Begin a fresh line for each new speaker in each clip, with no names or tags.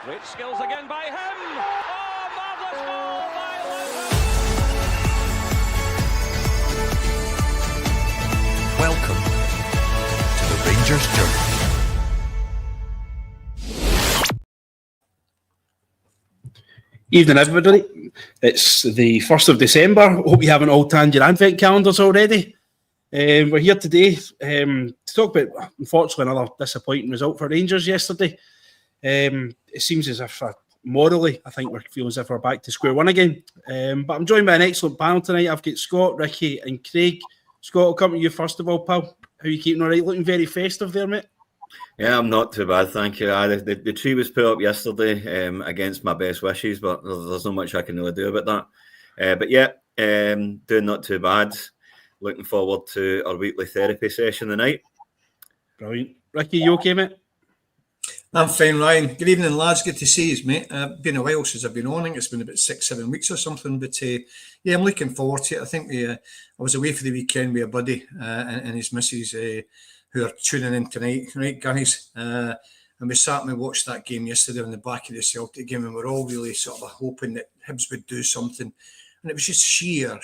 Great skills again by him. Oh, marvellous goal by Gallant.
Welcome to the Rangers journey.
Evening, everybody. It's the 1st of December. Hope you haven't all tanned your Advent calendars already. We're here today to talk about, unfortunately, another disappointing result for Rangers yesterday. It seems as if, morally, I think we feel as if we're back to square one again. But I'm joined by an excellent panel tonight. I've got Scott, Ricky and Craig. Scott, I'll come to you first of all, pal. How are you keeping all right? Looking very festive there, mate.
Yeah, I'm not too bad, thank you. The tree was put up yesterday against my best wishes, but there's not much I can really do about that. But yeah, doing not too bad. Looking forward to our weekly therapy session tonight.
Brilliant. Ricky, you okay, mate?
I'm fine, Ryan. Good evening, lads. Good to see you, mate. Been a while since I've been on. I think it's been about 6-7 weeks or something. But yeah, I'm looking forward to it. I think I was away for the weekend with a buddy and his missus who are tuning in tonight, right, guys? And we sat and we watched that game yesterday on the back of the Celtic game, and we're all really sort of hoping that Hibs would do something. And it was just sheer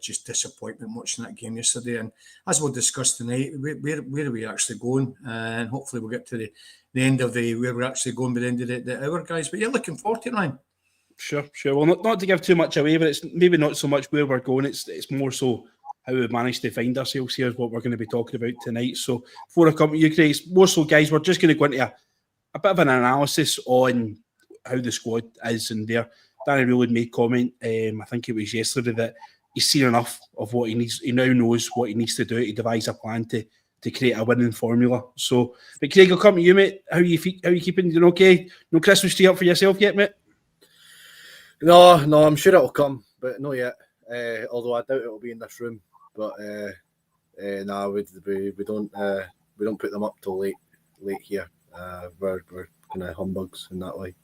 just disappointment watching that game yesterday. And as we'll discuss tonight, where are we actually going? And hopefully we'll get to the end of where we're actually going by the end of the hour, guys. But yeah, looking forward to it, Ryan. Sure.
Well, not to give too much away, but it's maybe not so much where we're going. It's more so how we've managed to find ourselves here is what we're going to be talking about tonight. So before I come to you, Craig, more so, guys, we're just going to go into a bit of an analysis on how the squad is in there. Danny Rowland made comment, I think it was yesterday, that he's seen enough of what he needs. He now knows what he needs to do to devise a plan to create a winning formula. So, but Craig, I'll come to you, mate. How are you keeping? You okay? No Christmas tree up for yourself yet, mate?
No, I'm sure it'll come, but not yet. Although I doubt it'll be in this room. But no, we don't put them up till late here. We're kind of humbugs in that way.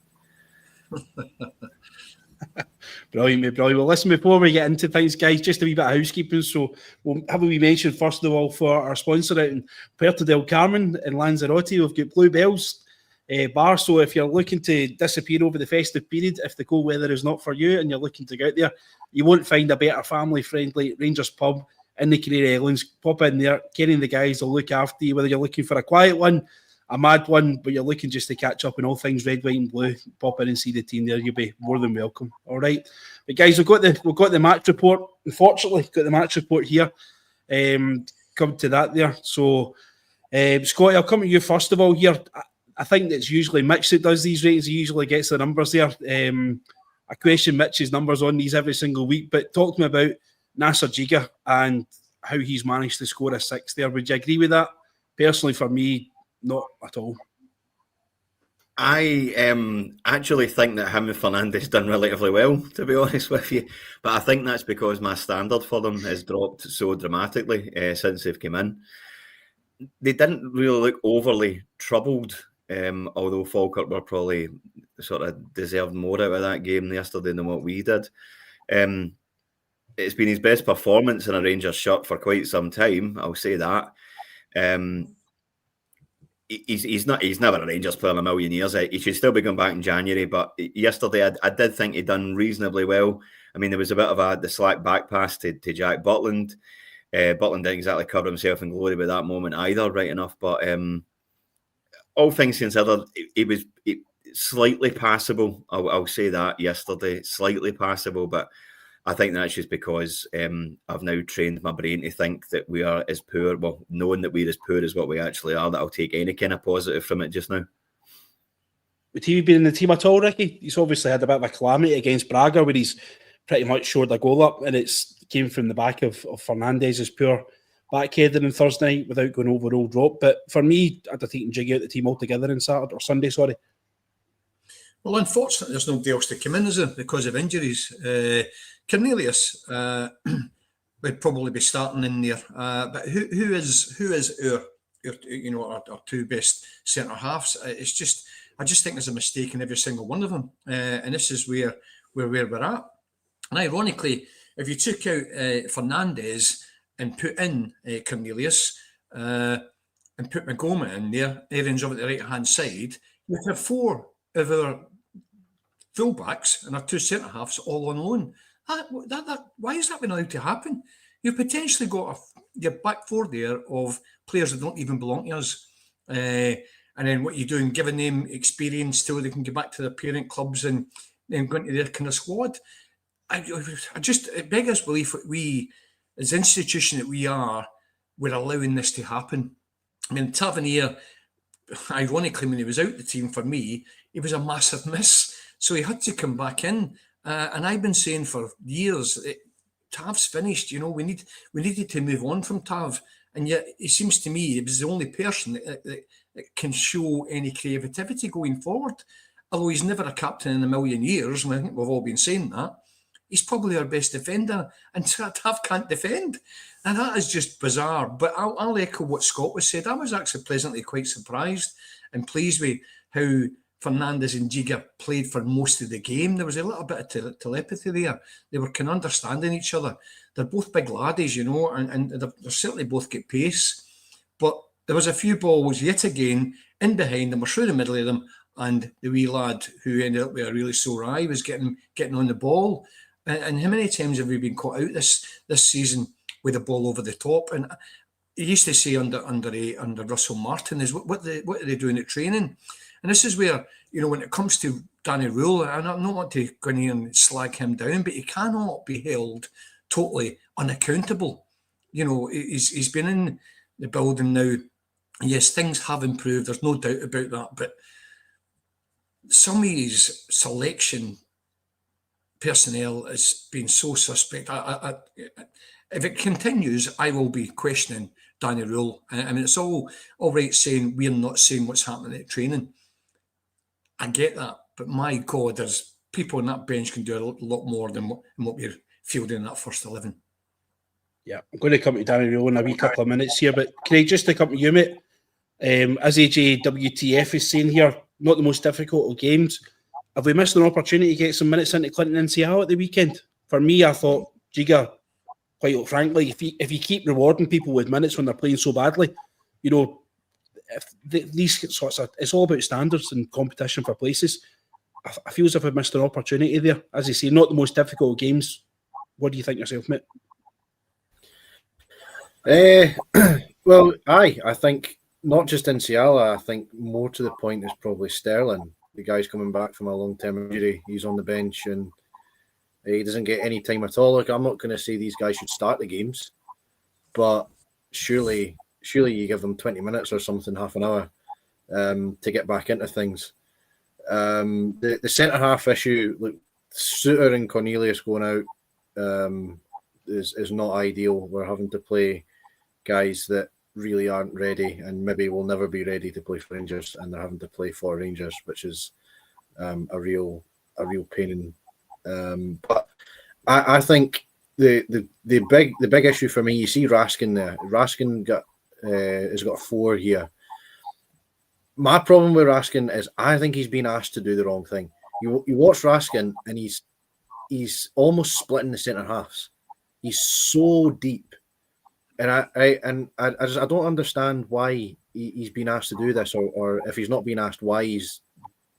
Brilliant, mate, brilliant. Well, listen, before we get into things, guys, just a wee bit of housekeeping. So we'll have a wee mention, first of all, for our sponsor out in Puerto del Carmen in Lanzarote. We've got Bluebells Bar. So if you're looking to disappear over the festive period, if the cold weather is not for you and you're looking to go out there, you won't find a better family-friendly Rangers pub in the Canary Islands. Pop in there. Kenny and the guys will look after you, whether you're looking for a quiet one, a mad one, but you're looking just to catch up on all things red, white and blue. Pop in and see the team there. You'll be more than welcome. All right. But guys, we've got the match report. Unfortunately, got the match report here. Come to that there. So, Scotty, I'll come to you first of all here. I think it's usually Mitch that does these ratings. He usually gets the numbers there. I question Mitch's numbers on these every single week, but talk to me about Nasser Jiga and how he's managed to score a 6 there. Would you agree with that? Personally, for me, not at all.
I actually think that him and Fernandes done relatively well, to be honest with you. But I think that's because my standard for them has dropped so dramatically since they've come in. They didn't really look overly troubled, although Falkirk were probably sort of deserved more out of that game yesterday than what we did. It's been his best performance in a Rangers shirt for quite some time, I'll say that. He's never a Rangers player in a million years. He should still be going back in January, but yesterday I did think he'd done reasonably well. I mean, there was a bit of the slack back pass to Jack Butland. Butland didn't exactly cover himself in glory with that moment either, right enough. But all things considered, he was slightly passable. I'll say that yesterday, slightly passable, but I think that's just because I've now trained my brain to think that we are as poor, well, knowing that we're as poor as what we actually are, that I'll take any kind of positive from it just now.
Would he been in the team at all, Ricky? He's obviously had a bit of a calamity against Braga where he's pretty much shored a goal up, and it's came from the back of Fernandes' poor backheading on Thursday night without going over Old Drop. But for me, I'd have taken Jiggy out the team altogether on Saturday or Sunday, sorry.
Well, unfortunately, there's nobody else to come in, is there, because of injuries. Cornelius would probably be starting in there, but who is our two best centre halves? I just think there's a mistake in every single one of them, and this is where we're at. And ironically, if you took out Fernandes and put in Cornelius and put Magoma in there, Aaron's over the right hand side, you'd have four of our full-backs and our 2 centre-halves all on loan. Why is that been allowed to happen? You've potentially got your back four there of players that don't even belong to us. And then what you're doing, giving them experience till they can get back to their parent clubs and then go into their kind of squad. It beggars belief that we, as an institution that we are, we're allowing this to happen. I mean, Tavernier, ironically, when he was out the team for me, it was a massive miss. So he had to come back in. And I've been saying for years, Tav's finished. We needed to move on from Tav. And yet it seems to me he was the only person that can show any creativity going forward. Although he's never a captain in a million years, and I think we've all been saying that, he's probably our best defender, and Tav can't defend. And that is just bizarre. But I'll echo what Scott was said. I was actually pleasantly quite surprised and pleased with how Fernandes and Giga played for most of the game. There was a little bit of telepathy there. They were kind of understanding each other. They're both big laddies, and they're certainly both get pace. But there was a few balls yet again in behind them or through the middle of them, and the wee lad who ended up with a really sore eye was getting on the ball. And how many times have we been caught out this season with the ball over the top? And he used to say under Russell Martin is what are they doing at training? And this is where, when it comes to Danny Rule, and I don't want to go in here and slag him down, but he cannot be held totally unaccountable. He's been in the building now. Yes, things have improved. There's no doubt about that. But some of his selection personnel has been so suspect. If it continues, I will be questioning Danny Rule. I mean, it's all right saying we're not saying what's happening at training. I get that, but my God, there's people on that bench can do a lot more than what we're fielding in that first 11.
Yeah, I'm going to come to Danny Rule in a wee couple of minutes here, but Craig, just to come to you, mate. As AJWTF is saying here, not the most difficult of games. Have we missed an opportunity to get some minutes into Clinton and Seattle at the weekend? For me, I thought, Giga, quite frankly, if you keep rewarding people with minutes when they're playing so badly, these sorts of, it's all about standards and competition for places. I feel as if I've missed an opportunity there. As you say, not the most difficult of games. What do you think yourself, mate?
Well, I think not just in Seattle. I think more to the point is probably Sterling. The guy's coming back from a long-term injury. He's on the bench and he doesn't get any time at all. Like, I'm not going to say these guys should start the games, but surely you give them 20 minutes or something, half an hour, to get back into things. The centre-half issue, look, Suter and Cornelius going out is not ideal. We're having to play guys that really aren't ready and maybe will never be ready to play for Rangers, and they're having to play for Rangers, which is a real pain. But I think the big issue for me, you see Raskin there. Raskin has got 4 here. My problem with Raskin is I think he's been asked to do the wrong thing. You watch Raskin and he's almost splitting the centre halves. He's so deep. And I don't understand why he's been asked to do this, or if he's not been asked, why he's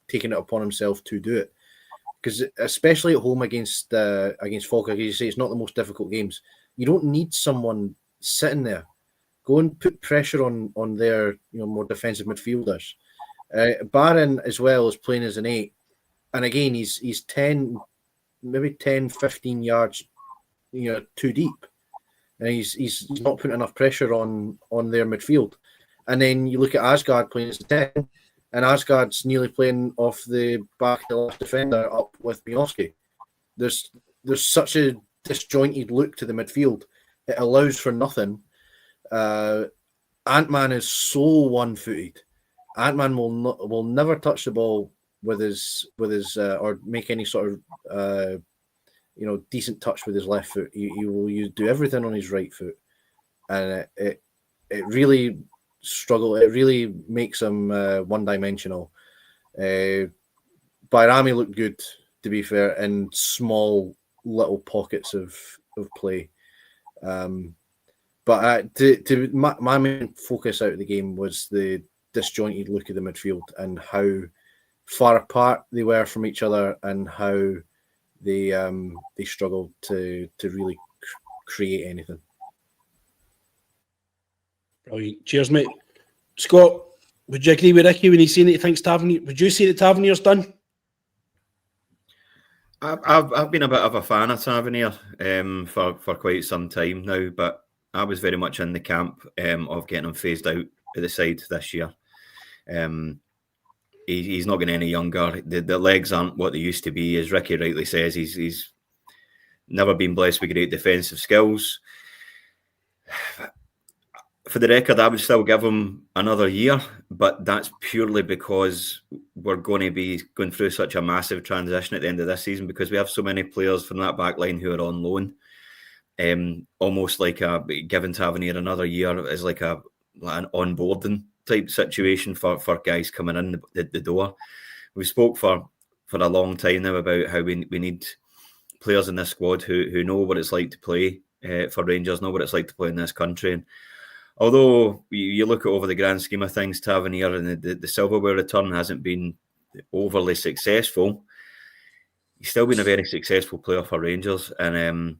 taking it upon himself to do it. Because especially at home against Falkirk, as you say, it's not the most difficult games. You don't need someone sitting there. Go and put pressure on their more defensive midfielders. Barron as well is playing as an 8, and again he's 10, 15 yards too deep. And he's not putting enough pressure on their midfield. And then you look at Asgard playing as a 10, and Asgard's nearly playing off the back of the last defender up with Miovski. There's such a disjointed look to the midfield. It allows for nothing. Ant-Man is so one-footed. Ant-Man will never touch the ball with his or make any sort of decent touch with his left foot. He will do everything on his right foot, and it really struggle. It really makes him one-dimensional. Bayrami looked good, to be fair, in small little pockets of play. But my main focus out of the game was the disjointed look of the midfield and how far apart they were from each other and how they struggled to really create anything.
Brilliant. Cheers, mate. Scott, would you agree with Ricky when he's saying that he thinks Tavernier? Would you say that Tavernier's done?
I've been a bit of a fan of Tavernier for quite some time now, but I was very much in the camp of getting him phased out of the side this year. He's not getting any younger. The legs aren't what they used to be. As Ricky rightly says, he's never been blessed with great defensive skills. For the record, I would still give him another year, but that's purely because we're going to be going through such a massive transition at the end of this season because we have so many players from that back line who are on loan. Almost like giving Tavernier another year is like an onboarding type situation for guys coming in the door. We spoke for a long time now about how we need players in this squad who know what it's like to play for Rangers, know what it's like to play in this country. And although you look at over the grand scheme of things, Tavernier and the silverware return hasn't been overly successful, he's still been a very successful player for Rangers. And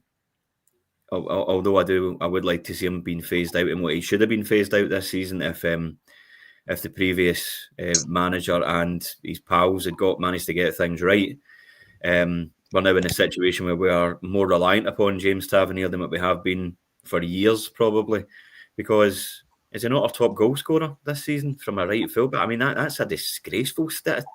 although I would like to see him being phased out in what he should have been phased out this season if the previous manager and his pals had managed to get things right. We're now in a situation where we are more reliant upon James Tavernier than what we have been for years, probably, because is he not our top goal scorer this season from a right fullback? I mean, that's a disgraceful stat.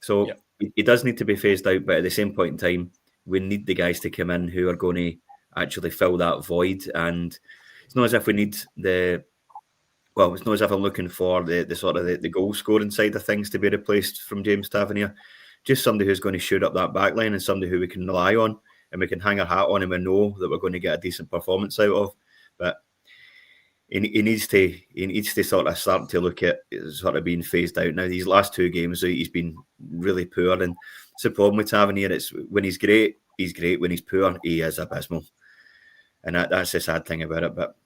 So
yep.
He does need to be phased out, but at the same point in time, we need the guys to come in who are going to actually fill that void. And it's not as if we need it's not as if I'm looking for the sort of the goal scoring side of things to be replaced from James Tavernier. Just somebody who's going to shoot up that back line and somebody who we can rely on and we can hang our hat on and we know that we're going to get a decent performance out of. But he needs to sort of start to look at sort of being phased out. Now, these last two games, he's been really poor. And it's the problem with Tavernier. It's when he's great, he's great. When he's poor, he is abysmal. And that's the sad thing about it. But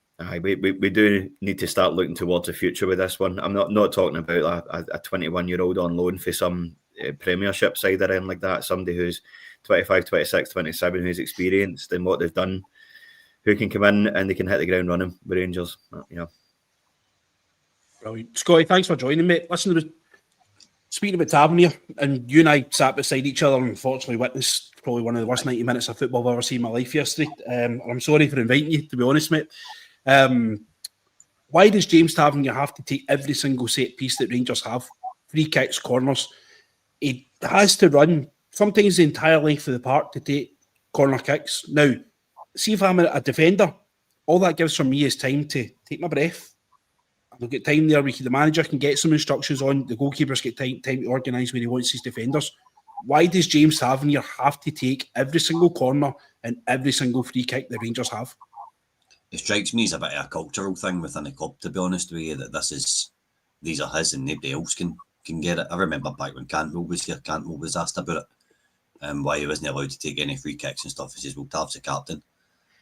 we do need to start looking towards the future with this one. I'm not talking about a 21-year-old on loan for some Premiership side or anything like that. Somebody who's 25, 26, 27, who's experienced in what they've done, who can come in and they can hit the ground running with Rangers.
Brilliant. Scotty, thanks for joining me. Listen, speaking about Tavernier, and you and I sat beside each other and unfortunately witnessed probably one of the worst 90 minutes of football I've ever seen in my life yesterday. And I'm sorry for inviting you, to be honest, mate. Why does James Tavernier have to take every single set piece that Rangers have? Free kicks, corners. He has to run sometimes the entire length of the park to take corner kicks. Now, see if I'm a defender, all that gives for me is time to take my breath. I'll get time there. The manager can get some instructions on. The goalkeepers get time to organise where he wants his defenders. Why does James Tavernier have to take every single corner and every single free kick the Rangers have?
It strikes me as a bit of a cultural thing within the club, to be honest with you, that these are his and nobody else can get it. I remember back when Cantwell was here, Cantwell was asked about it, why he wasn't allowed to take any free kicks and stuff. He says, well, Tav's the captain.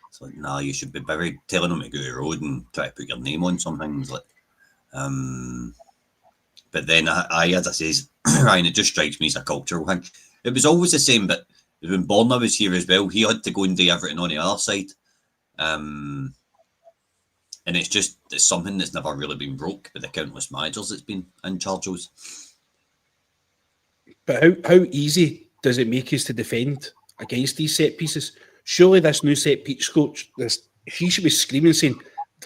It's like, nah, you should be very telling him to go to the road and try to put your name on some things. Like, but then, as I says, Ryan, it just strikes me as a cultural thing. It was always the same, but when Borna was here as well, he had to go and do everything on the other side. And it's something that's never really been broke with the countless managers that's been in charge of.
But how easy does it make us to defend against these set pieces? Surely this new set piece coach, he should be screaming saying,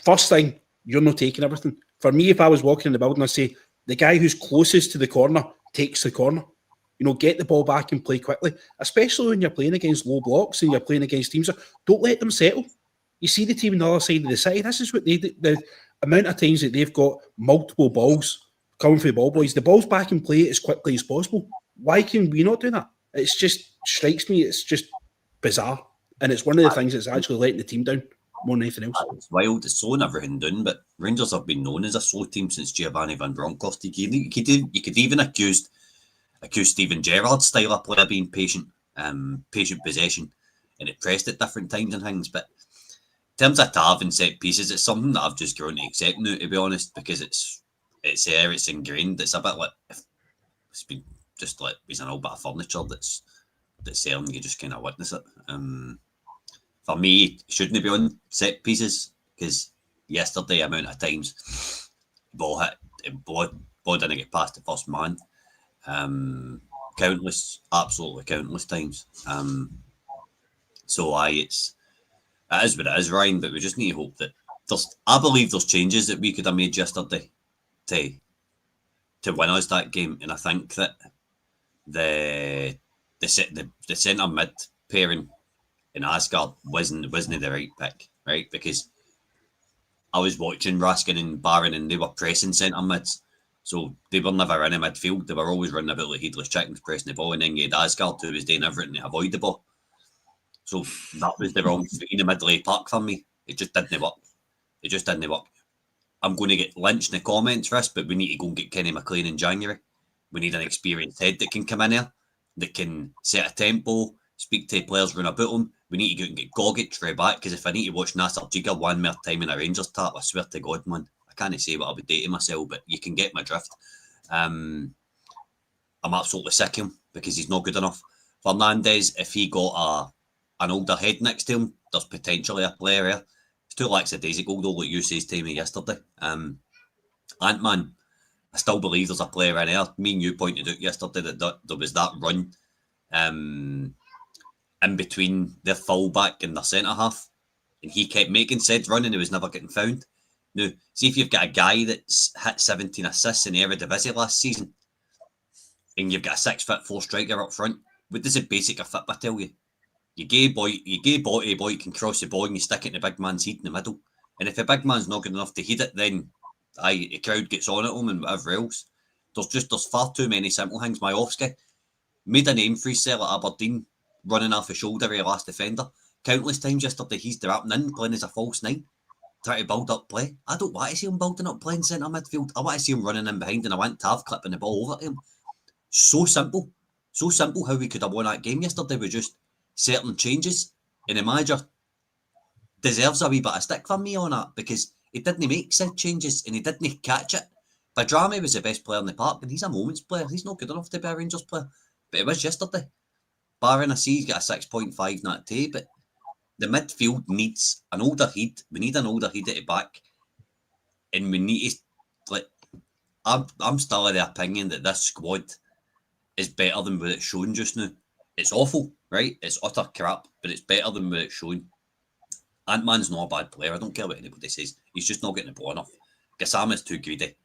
first thing, you're not taking everything. For me, if I was walking in the building, I'd say, the guy who's closest to the corner takes the corner. Get the ball back and play quickly, especially when you're playing against low blocks and you're playing against teams. Don't let them settle. You see the team on the other side of the city, this is what they do. The amount of times that they've got multiple balls coming for the ball boys, the ball's back in play as quickly as possible. Why can we not do that? It's just strikes me, it's just bizarre. And it's one of the things that's actually letting the team down more than anything else.
It's wild, it's slowing everything down, but Rangers have been known as a slow team since Giovanni Van Bronckhorst. You could even accuse Steven Gerrard's style of play of being patient possession, and it pressed at different times and things. But in terms of Tav and set pieces, it's something that I've just grown to accept now, to be honest, because it's ingrained. It's a bit like it's been just like he's an old bit of furniture that's selling. You just kind of witness it. For me, it shouldn't be on set pieces because yesterday, amount of times ball didn't get past the first man. Absolutely countless times. So it is what it is, Ryan. But we just need to hope that I believe there's changes that we could have made yesterday to win us that game, and I think that the centre mid pairing in Asgard wasn't the right pick, right? Because I was watching Raskin and Barron, and they were pressing centre mids. So they were never in a midfield. They were always running about like headless chickens, pressing the ball, and then you had Asgard who was doing everything to avoid the ball. So that was the wrong three in the middle of the park for me. It just didn't work. I'm going to get lynched in the comments for this, but we need to go and get Kenny McLean in January. We need an experienced head that can come in here, that can set a tempo, speak to players, run about them. We need to go and get Gogic for back, because if I need to watch Nasser Jigger one more time in a Rangers tap, I swear to God, man, I can't say what I'll be dating myself, but you can get my drift. I'm absolutely sick of him because he's not good enough. Fernandes, if he got an older head next to him, there's potentially a player here. It's too lackadaisical though, like you said to me yesterday. Ant-Man, I still believe there's a player in there. Me and you pointed out yesterday that there was that run in between their full-back and their centre-half, and he kept making said run and he was never getting found. Now, see if you've got a guy that's hit 17 assists in the Eredivisie last season, and you've got a 6'4" striker up front, what does a basic of football tell you? You gay boy can cross the ball and you stick it in the big man's head in the middle. And if the big man's not good enough to head it, then the crowd gets on at him and whatever else. There's far too many simple things. Majowski made a name for himself at Aberdeen, running off the shoulder of the last defender. Countless times yesterday, he's dropping in, playing as a false nine, trying to build up play. I don't want to see him building up play in centre midfield. I want to see him running in behind, and I want Tav clipping the ball over to him. So simple how we could have won that game yesterday with just certain changes, and the manager deserves a wee bit of stick for me on that because he didn't make said changes and he didn't catch it. Badrami was the best player in the park, and he's a moments player. He's not good enough to be a Rangers player, but it was yesterday. Barron, I see he's got a 6.5 in that day, but the midfield needs an older head. We need an older head at the back, and we need to I'm still of the opinion that this squad is better than what it's shown just now. It's awful, right? It's utter crap, but it's better than what it's shown. Ant-Man's not a bad player. I don't care what anybody says. He's just not getting the ball enough. Gassama's too greedy.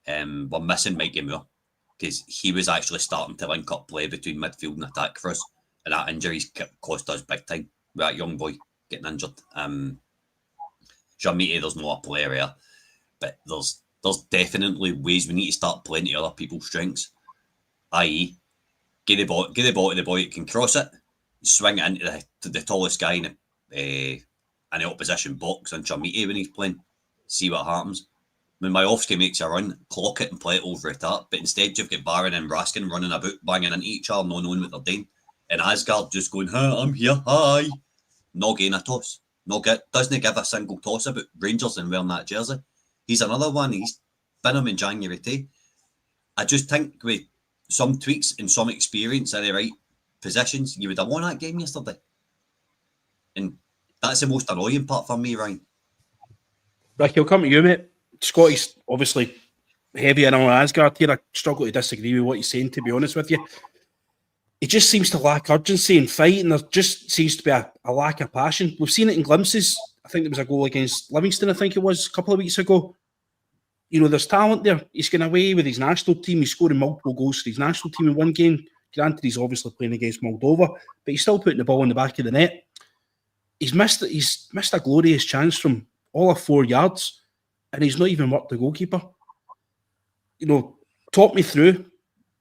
We're missing Mikey Moore because he was actually starting to link up play between midfield and attack for us, and that injury's cost us big time with that young boy getting injured. Jamiti, there's not a player here, but there's definitely ways we need to start playing to other people's strengths, i.e. Get the ball to the boy that can cross it, swing it into the tallest guy in the opposition box on Jamiti when he's playing. See what happens. When Majowski makes a run, clock it and play it over the top. But instead, you've got Barron and Raskin running about, banging into each other, not knowing what they're doing. And Asgard just going, "Hi, I'm here, hi." Not getting a toss. Doesn't give a single toss about Rangers and wearing that jersey. He's another one. He's been him in January too. I just think with some tweaks and some experience in the right positions, you would have won that game yesterday. And that's the most annoying part for me, Ryan.
Ricky, I'll come to you, mate. Scotty's obviously heavy in on Asgard here. I struggle to disagree with what he's saying, to be honest with you. He just seems to lack urgency and fight, and there just seems to be a lack of passion. We've seen it in glimpses. I think there was a goal against Livingston, I think it was, a couple of weeks ago. You know, there's talent there. He's going away with his national team. He's scoring multiple goals for his national team in one game. Granted, he's obviously playing against Moldova, but he's still putting the ball in the back of the net. He's missed a glorious chance from all of 4 yards, and he's not even worked the goalkeeper. You know, talk me through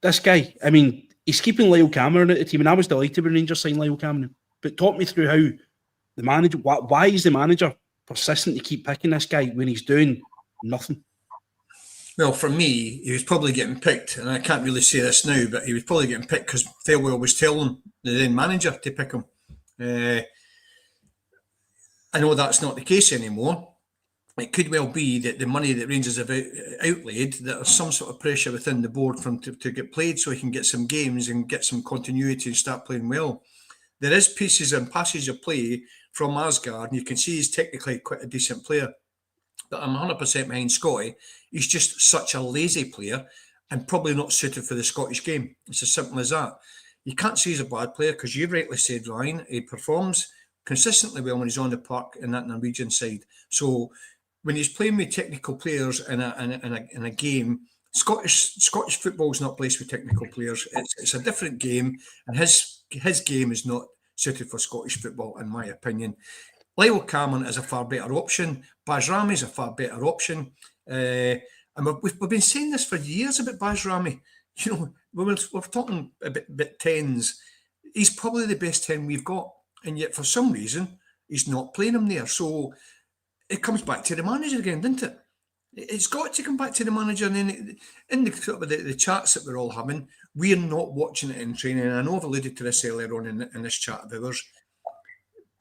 this guy. I mean, he's keeping Lyle Cameron at the team, and I was delighted when Rangers signed Lyle Cameron. But talk me through how the manager, why is the manager persistent to keep picking this guy when he's doing nothing?
Well, for me, he was probably getting picked, and I can't really say this now, but he was probably getting picked because Fairwell was telling the then manager to pick him. I know that's not the case anymore, it could well be that the money that Rangers have outlaid, that there's some sort of pressure within the board for him to get played so he can get some games and get some continuity and start playing well. There is pieces and passages of play from Asgard, and you can see he's technically quite a decent player. But I'm 100% behind Scotty. He's just such a lazy player and probably not suited for the Scottish game. It's as simple as that. You can't say he's a bad player because you've rightly said, Ryan, he performs consistently well when he's on the park in that Norwegian side. So when he's playing with technical players in a game, Scottish football is not a place with technical players. It's a different game, and his game is not suited for Scottish football, in my opinion. Lyle Cameron is a far better option. Bajrami is a far better option. And we've been saying this for years about Bajrami. You know, we're talking about tens. He's probably the best 10 we've got, and yet for some reason he's not playing him there. So it comes back to the manager again, doesn't it? It's got to come back to the manager. And then in the chats that we're all having, we're not watching it in training. And I know I've alluded to this earlier on in this chat of ours.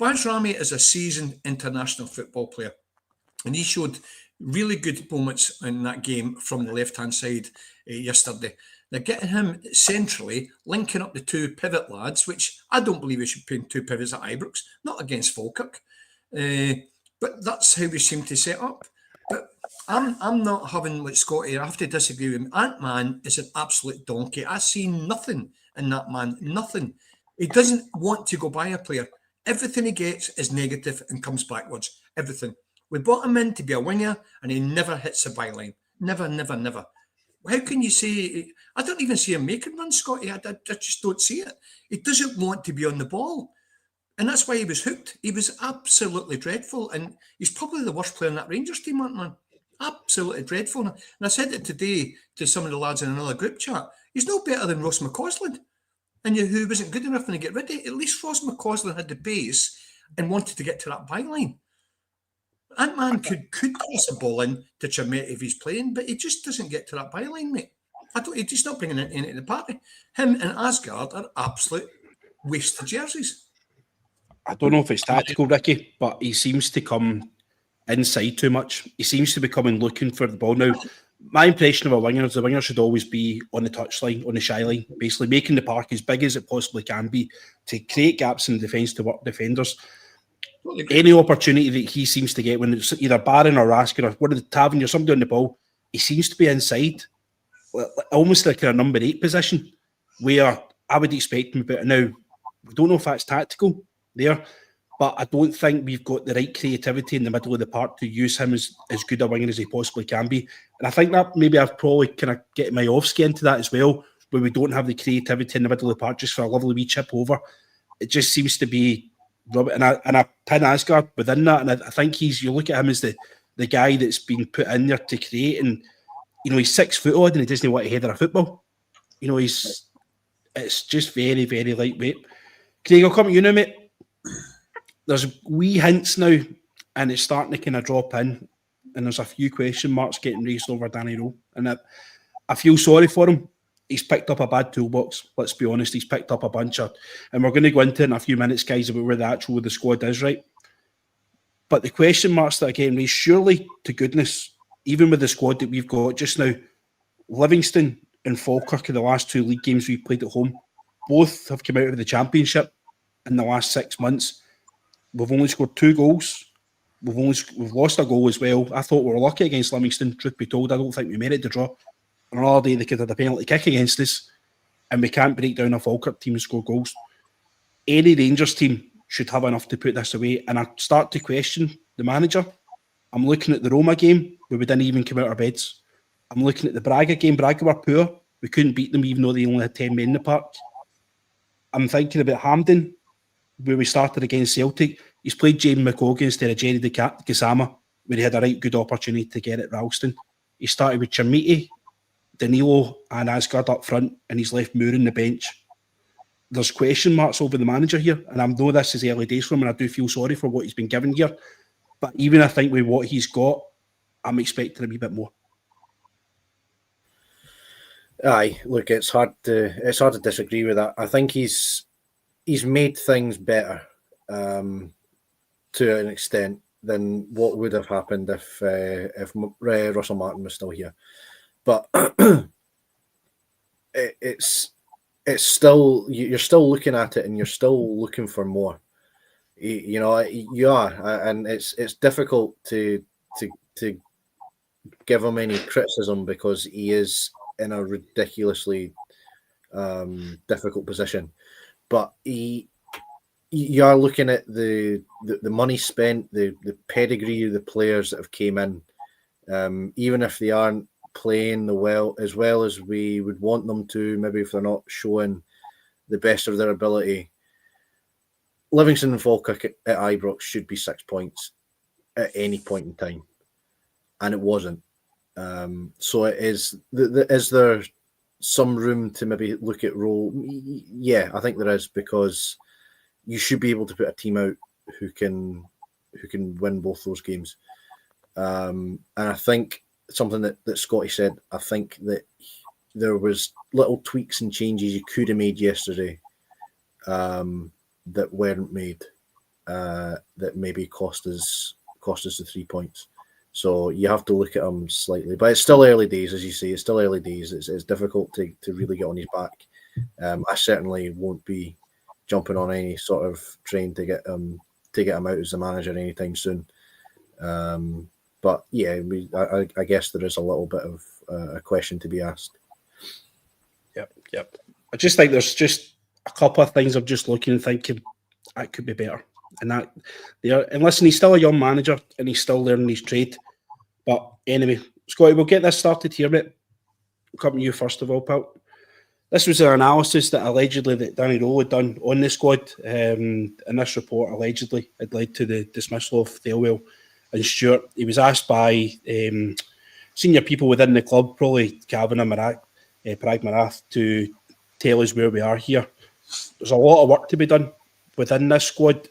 Bajrami is a seasoned international football player, and he showed really good moments in that game from the left-hand side yesterday. Now, getting him centrally, linking up the two pivot lads, which I don't believe we should put two pivots at Ibrox, not against Falkirk, but that's how we seem to set up. But I'm not having like Scotty. I have to disagree with him. Ant-Man is an absolute donkey. I see nothing in that man, nothing. He doesn't want to go buy a player. Everything he gets is negative and comes backwards. Everything. We brought him in to be a winger, and he never hits the byline. Never, never, never. How can you say... I don't even see him making runs, Scotty. I just don't see it. He doesn't want to be on the ball. And that's why he was hooked. He was absolutely dreadful. And he's probably the worst player in that Rangers team, man. Absolutely dreadful. And I said it today to some of the lads in another group chat. He's no better than Ross McCausland. And who wasn't good enough to get rid of. At least Ross McCausland had the pace and wanted to get to that byline. Ant-Man could cross a ball in to Chermette if he's playing, but he just doesn't get to that byline, mate. He's not bringing it into the party. Him and Asgard are absolute wasted jerseys.
I don't know if it's tactical, Ricky, but he seems to come inside too much. He seems to be coming looking for the ball. Now, my impression of a winger is the winger should always be on the touchline, on the shy line, basically making the park as big as it possibly can be to create gaps in the defence to work defenders. Any opportunity that he seems to get when it's either Barron or Raskin or one of the Tavern or somebody on the ball, he seems to be inside, almost like a number 8 position, where I would expect him about. Now, we don't know if that's tactical there, but I don't think we've got the right creativity in the middle of the park to use him as good a winger as he possibly can be. And I think that maybe I've probably kind of get my off-ski into that as well, where we don't have the creativity in the middle of the park just for a lovely wee chip over. It just seems to be rubbish. And I pin Asgard within that, and I think you look at him as the guy that's been put in there to create, and you know, he's 6 foot odd and he doesn't want to header a football. You know, it's just very, very lightweight. Craig, I'll come to you now, mate. There's wee hints now, and it's starting to kind of drop in, and there's a few question marks getting raised over Danny Rowe, and I feel sorry for him. He's picked up a bad toolbox, let's be honest. He's picked up a bunch of, and we're going to go into it in a few minutes, guys, about where the squad is, right? But the question marks that are getting raised, surely to goodness, even with the squad that we've got just now, Livingston and Falkirk in the last 2 league games we've played at home, both have come out of the Championship in the last 6 months. We've only scored 2 goals. We've lost a goal as well. I thought we were lucky against Livingston, truth be told. I don't think we merited the draw. On another day, they could have had a penalty kick against us, and we can't break down a Falkirk team and score goals. Any Rangers team should have enough to put this away, and I start to question the manager. I'm looking at the Roma game, where we didn't even come out of our beds. I'm looking at the Braga game. Braga were poor. We couldn't beat them, even though they only had 10 men in the park. I'm thinking about Hampden, where we started against Celtic. He's played James McCogan instead of Jerry Gassama, where he had a right good opportunity to get at Ralston. He started with Chermette, Danilo and Asgard up front, and he's left Moore on the bench. There's question marks over the manager here, and I know this is early days for him, and I do feel sorry for what he's been given here. But even I think with what he's got, I'm expecting a wee bit more.
Aye, look, it's hard to disagree with that. I think he's made things better to an extent than what would have happened if Russell Martin was still here. But it's still, you're still looking at it and you're still looking for more. You know, you are, and it's difficult to give him any criticism because he is in a ridiculously difficult position. But you are looking at the money spent, the pedigree of the players that have came in, even if they aren't playing as well as we would want them to, maybe if they're not showing the best of their ability. Livingston and Falkirk at Ibrox should be 6 points at any point in time, and it wasn't. So it is. Is there some room to maybe look at role? Yeah, I think there is, because you should be able to put a team out who can win both those games. And I think something that Scotty said, I think that there was little tweaks and changes you could have made yesterday that weren't made, that maybe cost us the 3 points. So you have to look at them slightly, but it's still early days, as you say. It's still early days. It's difficult to really get on his back. I certainly won't be jumping on any sort of train to get him out as the manager anytime soon. But yeah, I guess there is a little bit of a question to be asked.
Yep. I just think there's just a couple of things I'm just looking and thinking that could be better. And listen, he's still a young manager and he's still learning his trade. But anyway, Scotty, we'll get this started here, mate. We'll come to you first of all, pal. This was an analysis that allegedly that Danny Rowe had done on the squad, and this report allegedly had led to the dismissal of Thelwell and Stewart. He was asked by senior people within the club, probably Kavanagh, Parag Marath, to tell us where we are here. There's a lot of work to be done within this squad.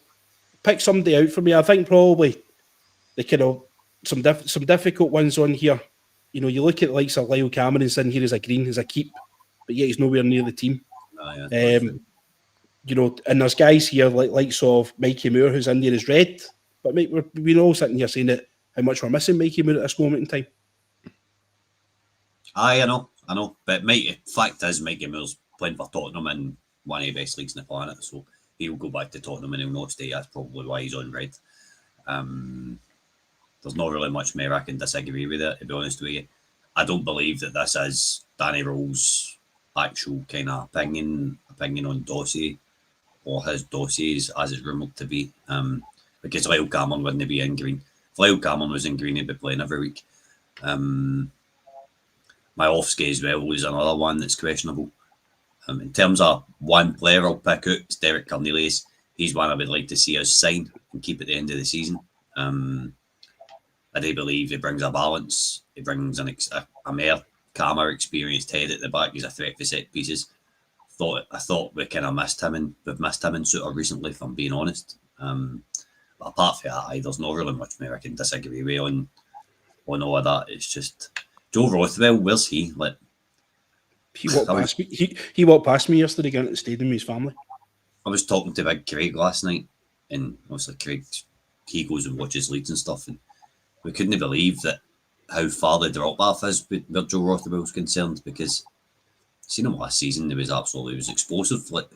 Pick somebody out for me. I think probably they could have some difficult ones on here. You know, you look at the likes of Lyle Cameron's in here as a green, as a keep, but yet he's nowhere near the team. You know, and there's guys here like sort of Mikey Moore who's in there as red, but mate, we're all sitting here saying that how much we're missing Mikey Moore at this moment in time.
I know. But fact is, Mikey Moore's playing for Tottenham in one of the best leagues in the planet, so he'll go back to Tottenham and he'll not stay. That's probably why he's on red. There's not really much more I can disagree with it, to be honest with you. I don't believe that this is Danny Rowe's actual kind of opinion on dossier, or his dossiers as it's rumoured to be. Because Lyle Cameron wouldn't be in green. If Lyle Cameron was in green, he'd be playing every week. Majowski as well was another one that's questionable. In terms of one player I'll pick out, it's Derek Cornelius. He's one I would like to see us sign and keep at the end of the season. I do believe he brings a balance. He brings a more calmer, experienced head at the back. He's a threat for set pieces. I thought we kind of missed him, and we've missed him in Suter recently, if I'm being honest. But apart from that, there's not really much more I can disagree with on all of that. It's just Joe Rothwell. Where's he? Like,
he walked past me yesterday going to the stadium with his family.
I was talking to Big Craig last night, and obviously Craig, he goes and watches Leeds and stuff, and we couldn't believe that how far the drop off is where Joe Rothwell's concerned, because seen him last season, it was explosive, like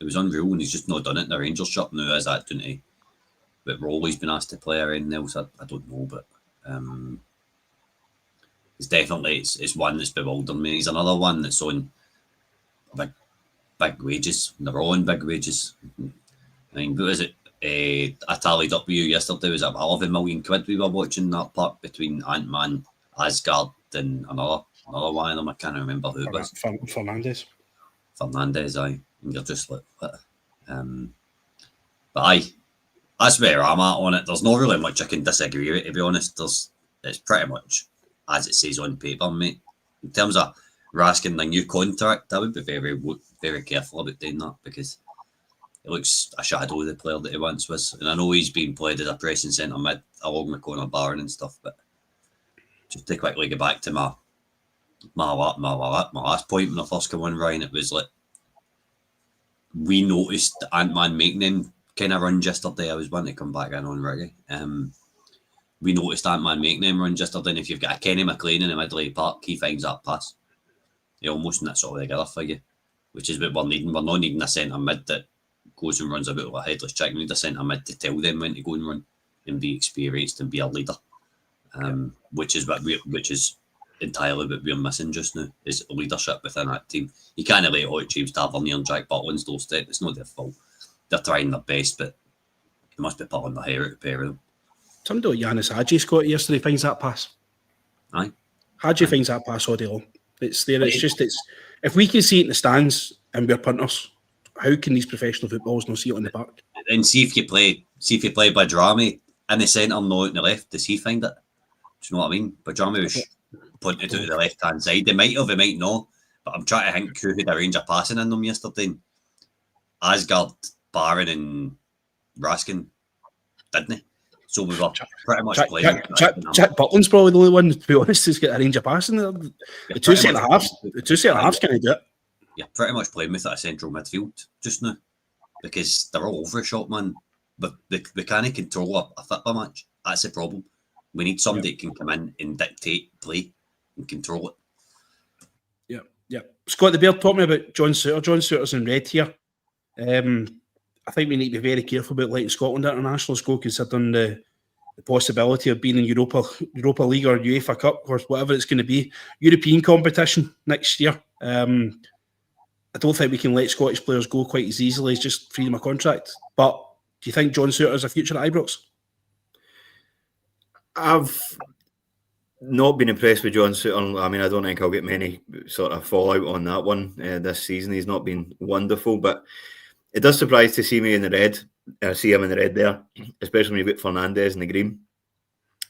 it was unreal, and he's just not done it in the Rangers shirt now. Is that doing it? But we're always been asked to play or anything else. I don't know, but it's definitely it's one that's bewildered me. He's another one that's on big wages. They're all on big wages. I mean, what is it? I tallied up with you yesterday. Was it £11 million we were watching that part between Ant-Man, Asgard, and another one of them? I can't remember who it was.
Fernandez,
aye. And you're just like, what? But aye, that's where I'm at on it. There's not really much I can disagree with, to be honest. It's pretty much as it says on paper, mate. In terms of Raskin the new contract, I would be very, very careful about doing that, because it looks a shadow of the player that he once was. And I know he's been played as a pressing centre mid along with Conor Barron and stuff, but just to quickly get back to my last point when I first came on, Ryan, it was like we noticed Ant-Man making them kind of runs yesterday. I was wanting to come back in on Ricky. we noticed that man making them runs yesterday. And if you've got a Kenny McLean in the middle of the park, he finds that pass. He almost knits all together for you, which is what we're needing. We're not needing a centre mid that goes and runs about like a headless chicken. We need a centre mid to tell them when to go and run and be experienced and be a leader, which is entirely what we're missing just now, is leadership within that team. You can't let out James Tavernier and Jack Butland's doorstep. It's not their fault. They're trying their best, but they must be pulling their hair out of pair of them.
Somebody like Yanis Hadji scored yesterday finds that pass.
Aye.
Hadji finds that pass all day long. It's there. It's if we can see it in the stands and we're punters, how can these professional footballers not see it on the park?
And see if you play Badrami in the centre, no out in the left. Does he find it? Do you know what I mean? Badrami was pointing to the left hand side. They might have, they might not. But I'm trying to think who had a range of passing in them yesterday. Asgard, Barron, and Raskin, didn't they? So we were pretty much playing.
Jack Butland's probably the only one, to be honest, who's got a range of passing. The two centre halves can't do it.
You're pretty much playing with a central midfield just now, because they're all over a shot, man. But we can't control a football match. That's the problem. We need somebody that can come in and dictate play and control it.
Yeah. Scott the Beard taught me about John Suter. John Suter's in red here. I think we need to be very careful about letting Scotland internationals go, considering the possibility of being in Europa League or UEFA Cup or whatever it's going to be. European competition next year. I don't think we can let Scottish players go quite as easily as just freedom of contract. But do you think John Suter has a future at Ibrox?
I've not been impressed with John Suter. I mean, I don't think I'll get many sort of fallout on that one this season. He's not been wonderful, but it does surprise to see me in the red. See him in the red there, especially when you've got Fernandes in the green.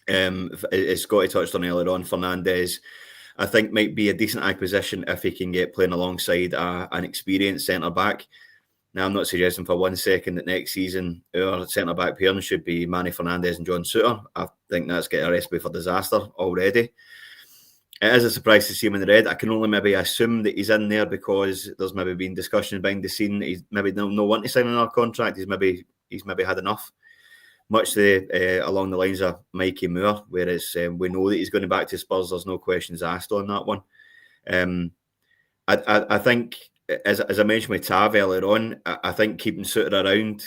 As Scotty touched on earlier on, Fernandes, I think, might be a decent acquisition if he can get playing alongside an experienced centre-back. Now, I'm not suggesting for 1 second that next season our centre-back pairing should be Manny Fernandes and John Suter. I think that's getting a recipe for disaster already. It is a surprise to see him in the red. I can only maybe assume that he's in there because there's maybe been discussions behind the scene. He's maybe no want to sign another contract. He's maybe had enough. Much along the lines of Mikey Moore, whereas we know that he's going back to Spurs. There's no questions asked on that one. I think, as I mentioned with Tav earlier on, I think keeping Suter around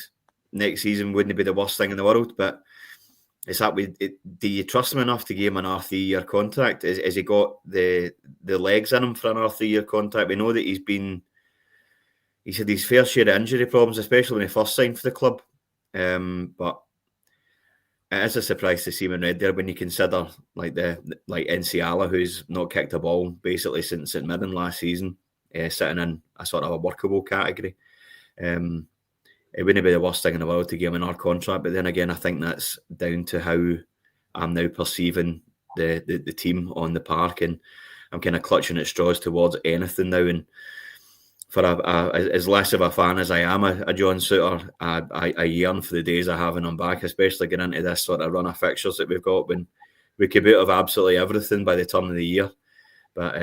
next season wouldn't be the worst thing in the world, but it's that do you trust him enough to give him another 3-year contract? Has he got the legs in him for another 3-year contract? We know that he's had his fair share of injury problems, especially when he first signed for the club. But it is a surprise to see him in red there when you consider like Enciala, who's not kicked a ball basically since St Mirren last season, sitting in a sort of a workable category. It wouldn't be the worst thing in the world to give him another contract, but then again, I think that's down to how I'm now perceiving the team on the park, and I'm kind of clutching at straws towards anything now. And for as less of a fan as I am a John Suter, I yearn for the days of having him back, especially getting into this sort of run of fixtures that we've got when we could be out of absolutely everything by the turn of the year. But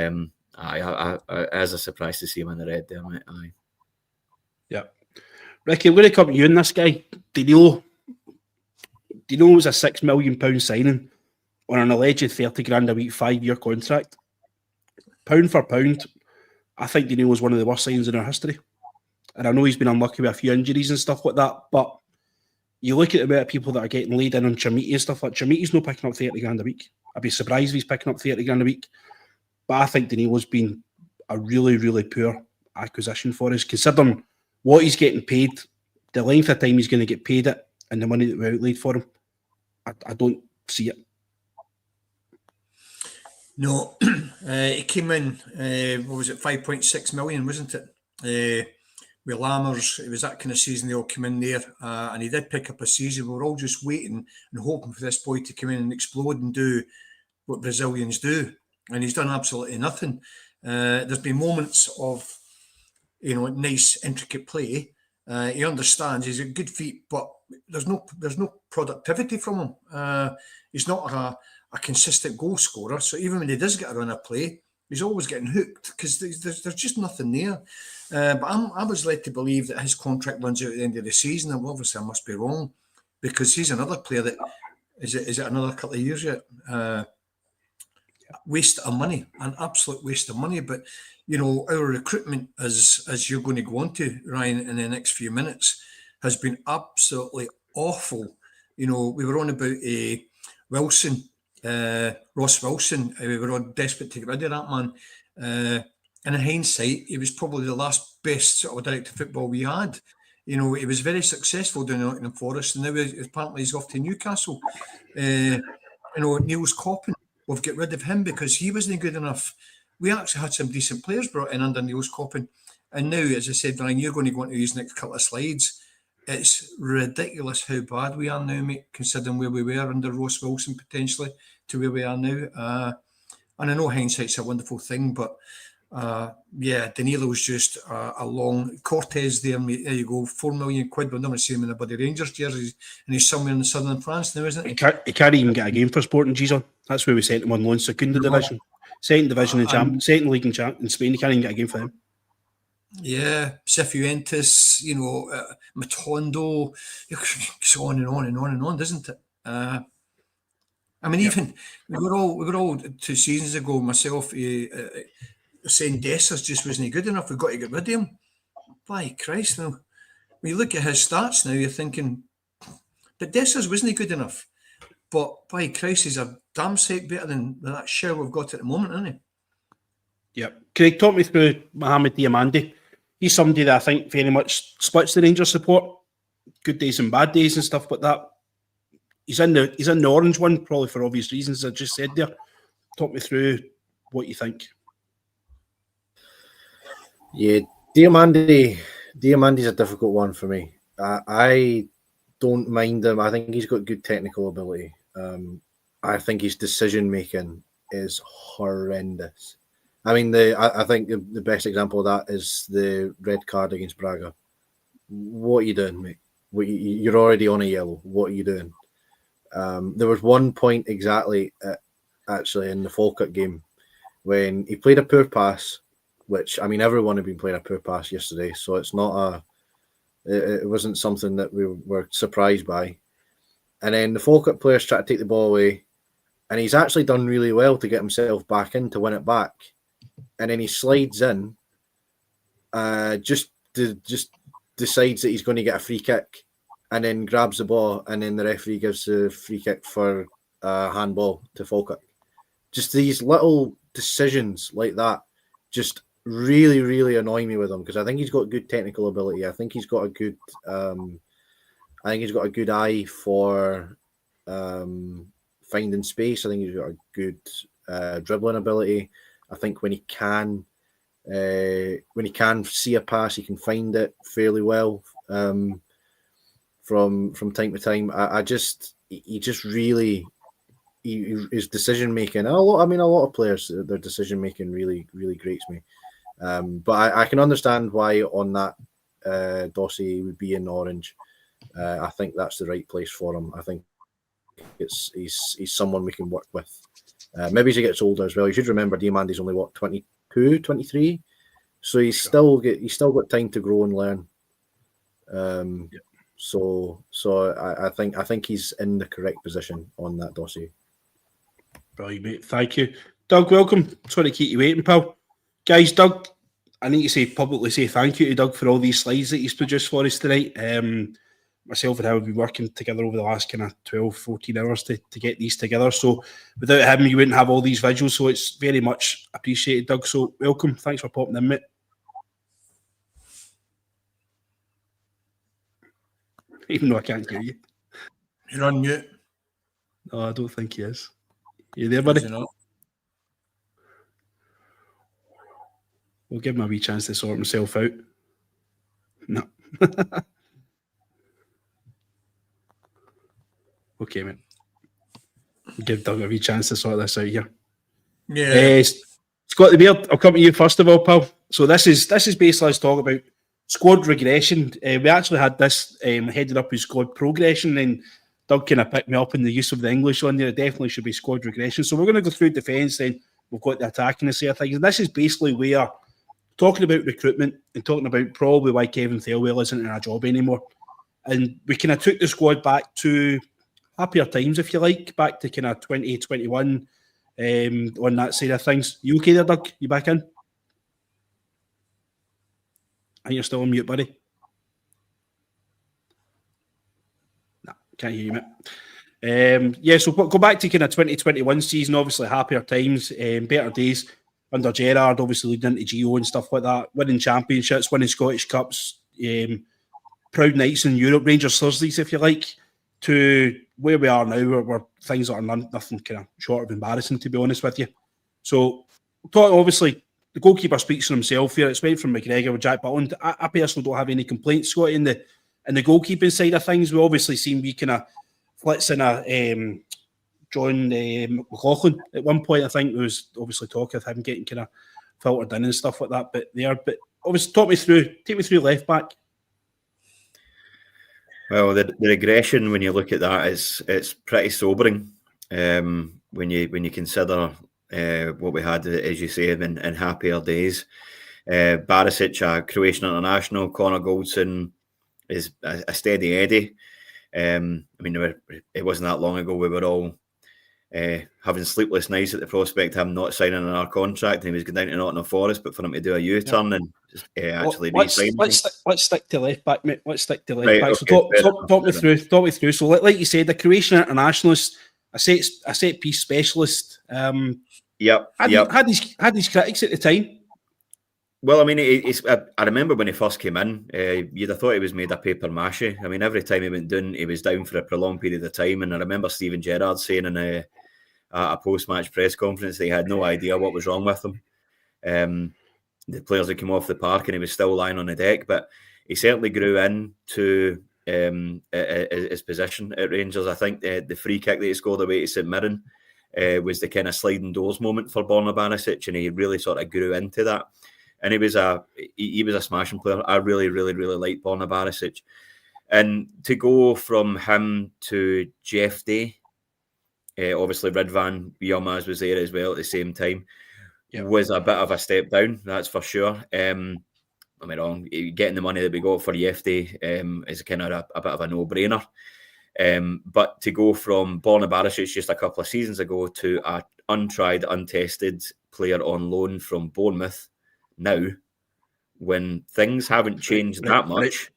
as a surprise to see him in the red there, mate. Aye.
Yeah. Ricky, I'm going to come to you on this guy. Do you know it was a £6 million signing on an alleged 30 grand a week 5-year contract? Pound for pound, I think Dino was one of the worst signings in our history. And I know he's been unlucky with a few injuries and stuff like that, but you look at the amount of people that are getting laid in on Chamiti and stuff like Chamiti's not picking up 30 grand a week. I'd be surprised if he's picking up 30 grand a week. But I think Danilo's been a really, really poor acquisition for us, considering what he's getting paid, the length of time he's going to get paid it, and the money that we outlaid for him. I don't see it.
No, he came in, what was it, 5.6 million, wasn't it? With Lammers, it was that kind of season they all came in there, and he did pick up a season. We were all just waiting and hoping for this boy to come in and explode and do what Brazilians do, and he's done absolutely nothing. There's been moments of, nice, intricate play. He understands, he's got good feet, but there's no productivity from him. He's not a consistent goal scorer, so even when he does get a run of play, he's always getting hooked because there's just nothing there. But I was led to believe that his contract runs out at the end of the season, and obviously I must be wrong, because he's another player that Is it another couple of years yet? Waste of money, an absolute waste of money. But you know, our recruitment, as you're going to go on to, Ryan, in the next few minutes, has been absolutely awful. You know, we were on about Wilson, Ross Wilson. We were all desperate to get rid of that man. And in hindsight, he was probably the last best sort of director of football we had. You know, he was very successful down in Nottingham Forest, and now apparently he's off to Newcastle. You know, Niels Coppin, we've got rid of him because he wasn't good enough. We actually had some decent players brought in under Niels Coppin. And now, as I said, Ryan, you're going to go into these next couple of slides. It's ridiculous how bad we are now, mate, considering where we were under Ross Wilson potentially to where we are now. And I know hindsight's a wonderful thing, but yeah, Danilo's just a long Cortez there, mate. There you go, £4 million. We'll never see him in a bloody Rangers jersey, and he's somewhere in southern France now, isn't he?
He can't even get a game for Sporting, G's. That's where we sent him on loan. Second division, second division in second league in Spain. He can't even get a game for him.
Yeah, Cifuentes, you know, Matondo, it's on and on and on and on, doesn't it? I mean, even we were all 2 seasons ago, myself saying Dessers just wasn't good enough. We've got to get rid of him. By Christ, now when you look at his stats now, you're thinking, but Dessers wasn't good enough. But by Christ, he's a damn sight better than that shell we've got at the moment, isn't he?
Yep. Craig, talk me through Mohamed Diamandi. He's somebody that I think very much splits the Rangers support. Good days and bad days and stuff like that. He's in the orange one, probably for obvious reasons I just said there. Talk me through what you think.
Yeah, Diamandi's a difficult one for me. I don't mind him. I think he's got good technical ability. I think his decision making is horrendous. I mean, I think the best example of that is the red card against Braga. What are you doing, mate? You're already on a yellow. What are you doing? There was one point exactly, actually, in the Falkirk game when he played a poor pass, which, I mean, everyone had been playing a poor pass yesterday, so it's not it wasn't something that we were surprised by. And then the Falkirk players tried to take the ball away, and he's actually done really well to get himself back in to win it back. And then he slides in, just decides that he's going to get a free kick, and then grabs the ball, and then the referee gives the free kick for handball to Falkirk. Just these little decisions like that just really, really annoy me with him, because I think he's got good technical ability. I think he's got a good eye for finding space. I think he's got a good dribbling ability. I think when he can see a pass, he can find it fairly well from time to time. His decision making. A lot of players, their decision making really, really grates me. But I can understand why on that dossier he would be in orange. I think that's the right place for him. I think he's someone we can work with. Maybe as he gets older as well. You should remember Diamandi's only 22, 23, so he's still got time to grow and learn. So I think he's in the correct position on that dossier.
Brilliant, mate. Thank you, Doug. Welcome. Sorry to keep you waiting, pal. Guys, Doug, I need to publicly say thank you to Doug for all these slides that he's produced for us tonight. Myself and him have been working together over the last kind of 12, 14 hours to get these together. So without him, you wouldn't have all these visuals. So it's very much appreciated, Doug. So welcome. Thanks for popping in, mate. Even though I can't hear you.
You're on mute.
No, I don't think he is. You there, buddy? We'll give him a wee chance to sort himself out. No. Okay, mate. Give Doug a wee chance to sort this out here.
Yeah.
Scott the Beard, I'll come to you first of all, pal. So this is basically us talk about squad regression. We actually had this headed up as squad progression, and Doug kind of picked me up in the use of the English on there. It definitely should be squad regression. So we're going to go through defence, then we've got the attacking and of things. And this is basically where talking about recruitment and talking about probably why Kevin Thelwell isn't in our job anymore. And we kind of took the squad back to happier times, if you like, back to kind of 2021 on that side of things. You okay there, Doug? You back in? I think you're still on mute, buddy. Nah, can't hear you, mate. Yeah, so go back to kind of 2021 season, obviously happier times, better days under Gerrard, obviously leading into Gio and stuff like that, winning championships, winning Scottish Cups, proud nights in Europe, Rangers Thursdays, if you like, to where we are now, where things are nothing kind of short of embarrassing, to be honest with you. So, obviously, the goalkeeper speaks for himself here. It's went from McGregor with Jack Butland. I personally don't have any complaints, Scotty, in the goalkeeping side of things. We obviously seen we kind of flits in a John McLaughlin at one point. I think there was obviously talk of him getting kind of filtered in and stuff like that. But obviously, take me through left back.
Well, the regression when you look at that it's pretty sobering. When you consider what we had, as you say, in happier days. Barisic, a Croatian international. Connor Goldson is a steady Eddie. I mean, it wasn't that long ago we were all having sleepless nights at the prospect of him not signing on our contract, and he was going down to Nottingham Forest, but for him to do a U-turn and just actually re-sign.
Let's stick to left back, mate. Let's stick to left
Right,
back.
okay,
So talk me through. So like you said, the Croatian internationalist, a set piece specialist. Had these critics at the time.
Well, I mean, I remember when he first came in, you'd have thought he was made of paper mache. I mean, every time he went down, he was down for a prolonged period of time. And I remember Steven Gerrard saying in a post-match press conference that he had no idea what was wrong with him. The players had come off the park and he was still lying on the deck. But he certainly grew into his position at Rangers. I think the free kick that he scored away to St Mirren was the kind of sliding doors moment for Borna Barisic, and he really sort of grew into that. And he was a smashing player. I really, really, really liked Borna Barisic. And to go from him to Jeff Day, obviously Ridvan Wannabes was there as well at the same time, was a bit of a step down, that's for sure. I mean, wrong, getting the money that we got for Jeff Day is kind of a bit of a no-brainer. But to go from Borna Barisic just a couple of seasons ago to an untried, untested player on loan from Bournemouth now, when things haven't changed that much.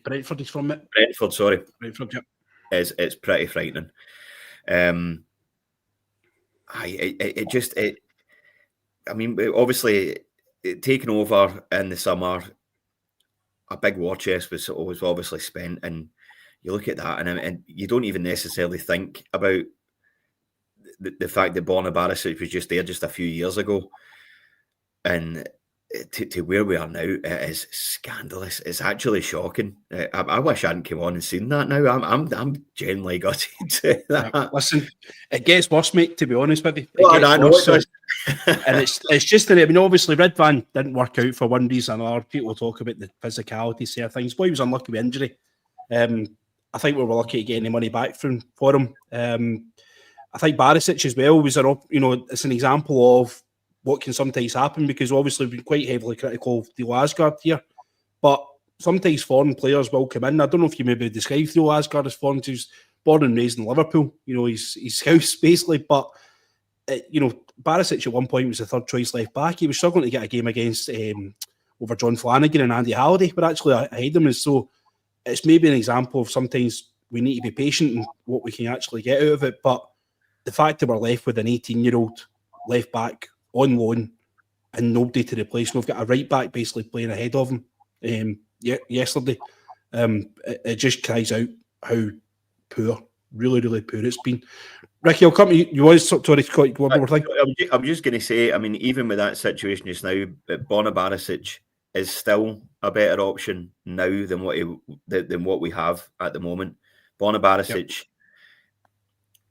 Brentford is from it.
Brentford, sorry.
Brentford, yeah.
It's pretty frightening. I mean, obviously, taking over in the summer, a big war chest was obviously spent, and you look at that, and you don't even necessarily think about the fact that Borna Barisic was just there just a few years ago, and to where we are now, it is scandalous. It's actually shocking. I wish I hadn't come on and seen that now. I'm genuinely gutted.
Listen, it gets worse, mate, to be honest with you.
I know it does.
And it's just that, I mean, obviously Ridvan didn't work out for one reason or another. People talk about the physicality side of things. Boy, he was unlucky with injury. I think we were lucky to get any money back for him. I think Barisic as well was it's an example of what can sometimes happen, because obviously we've been quite heavily critical of Theo Asgard here, but sometimes foreign players will come in. I don't know if you maybe describe Theo Asgard as foreign. He's born and raised in Liverpool. He's house basically, but Barisic at one point was the third choice left back. He was struggling to get a game against over John Flanagan and Andy Halliday, but actually ahead of him. So it's maybe an example of sometimes we need to be patient in what we can actually get out of it. But the fact that we're left with an 18-year-old left back on loan and nobody to replace him, we've got a right back basically playing ahead of him yesterday. It just cries out how poor, really, really poor it's been. Ricky, I'll come to you. You always sorry, Scott, one more thing.
I'm just going to say, I mean, even with that situation just now, Borna Barisic is still a better option now than what we have at the moment. Borna Barisic,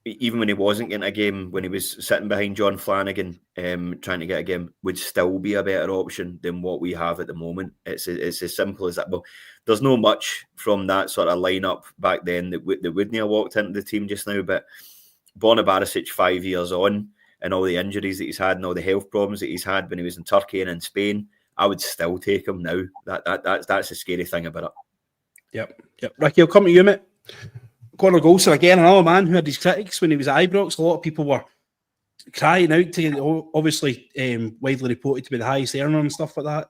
even when he wasn't getting a game, when he was sitting behind John Flanagan trying to get a game, would still be a better option than what we have at the moment. It's as simple as that. Well, there's no much from that sort of lineup back then that wouldn't have walked into the team just now, but Borna Barisic 5 years on, and all the injuries that he's had and all the health problems that he's had when he was in Turkey and in Spain, I would still take him now. That's the scary thing about it.
Yep. Ricky, I'll come to you, mate. Conor Golson, again, another man who had his critics when he was at Ibrox. A lot of people were crying out to, obviously, widely reported to be the highest earner and stuff like that.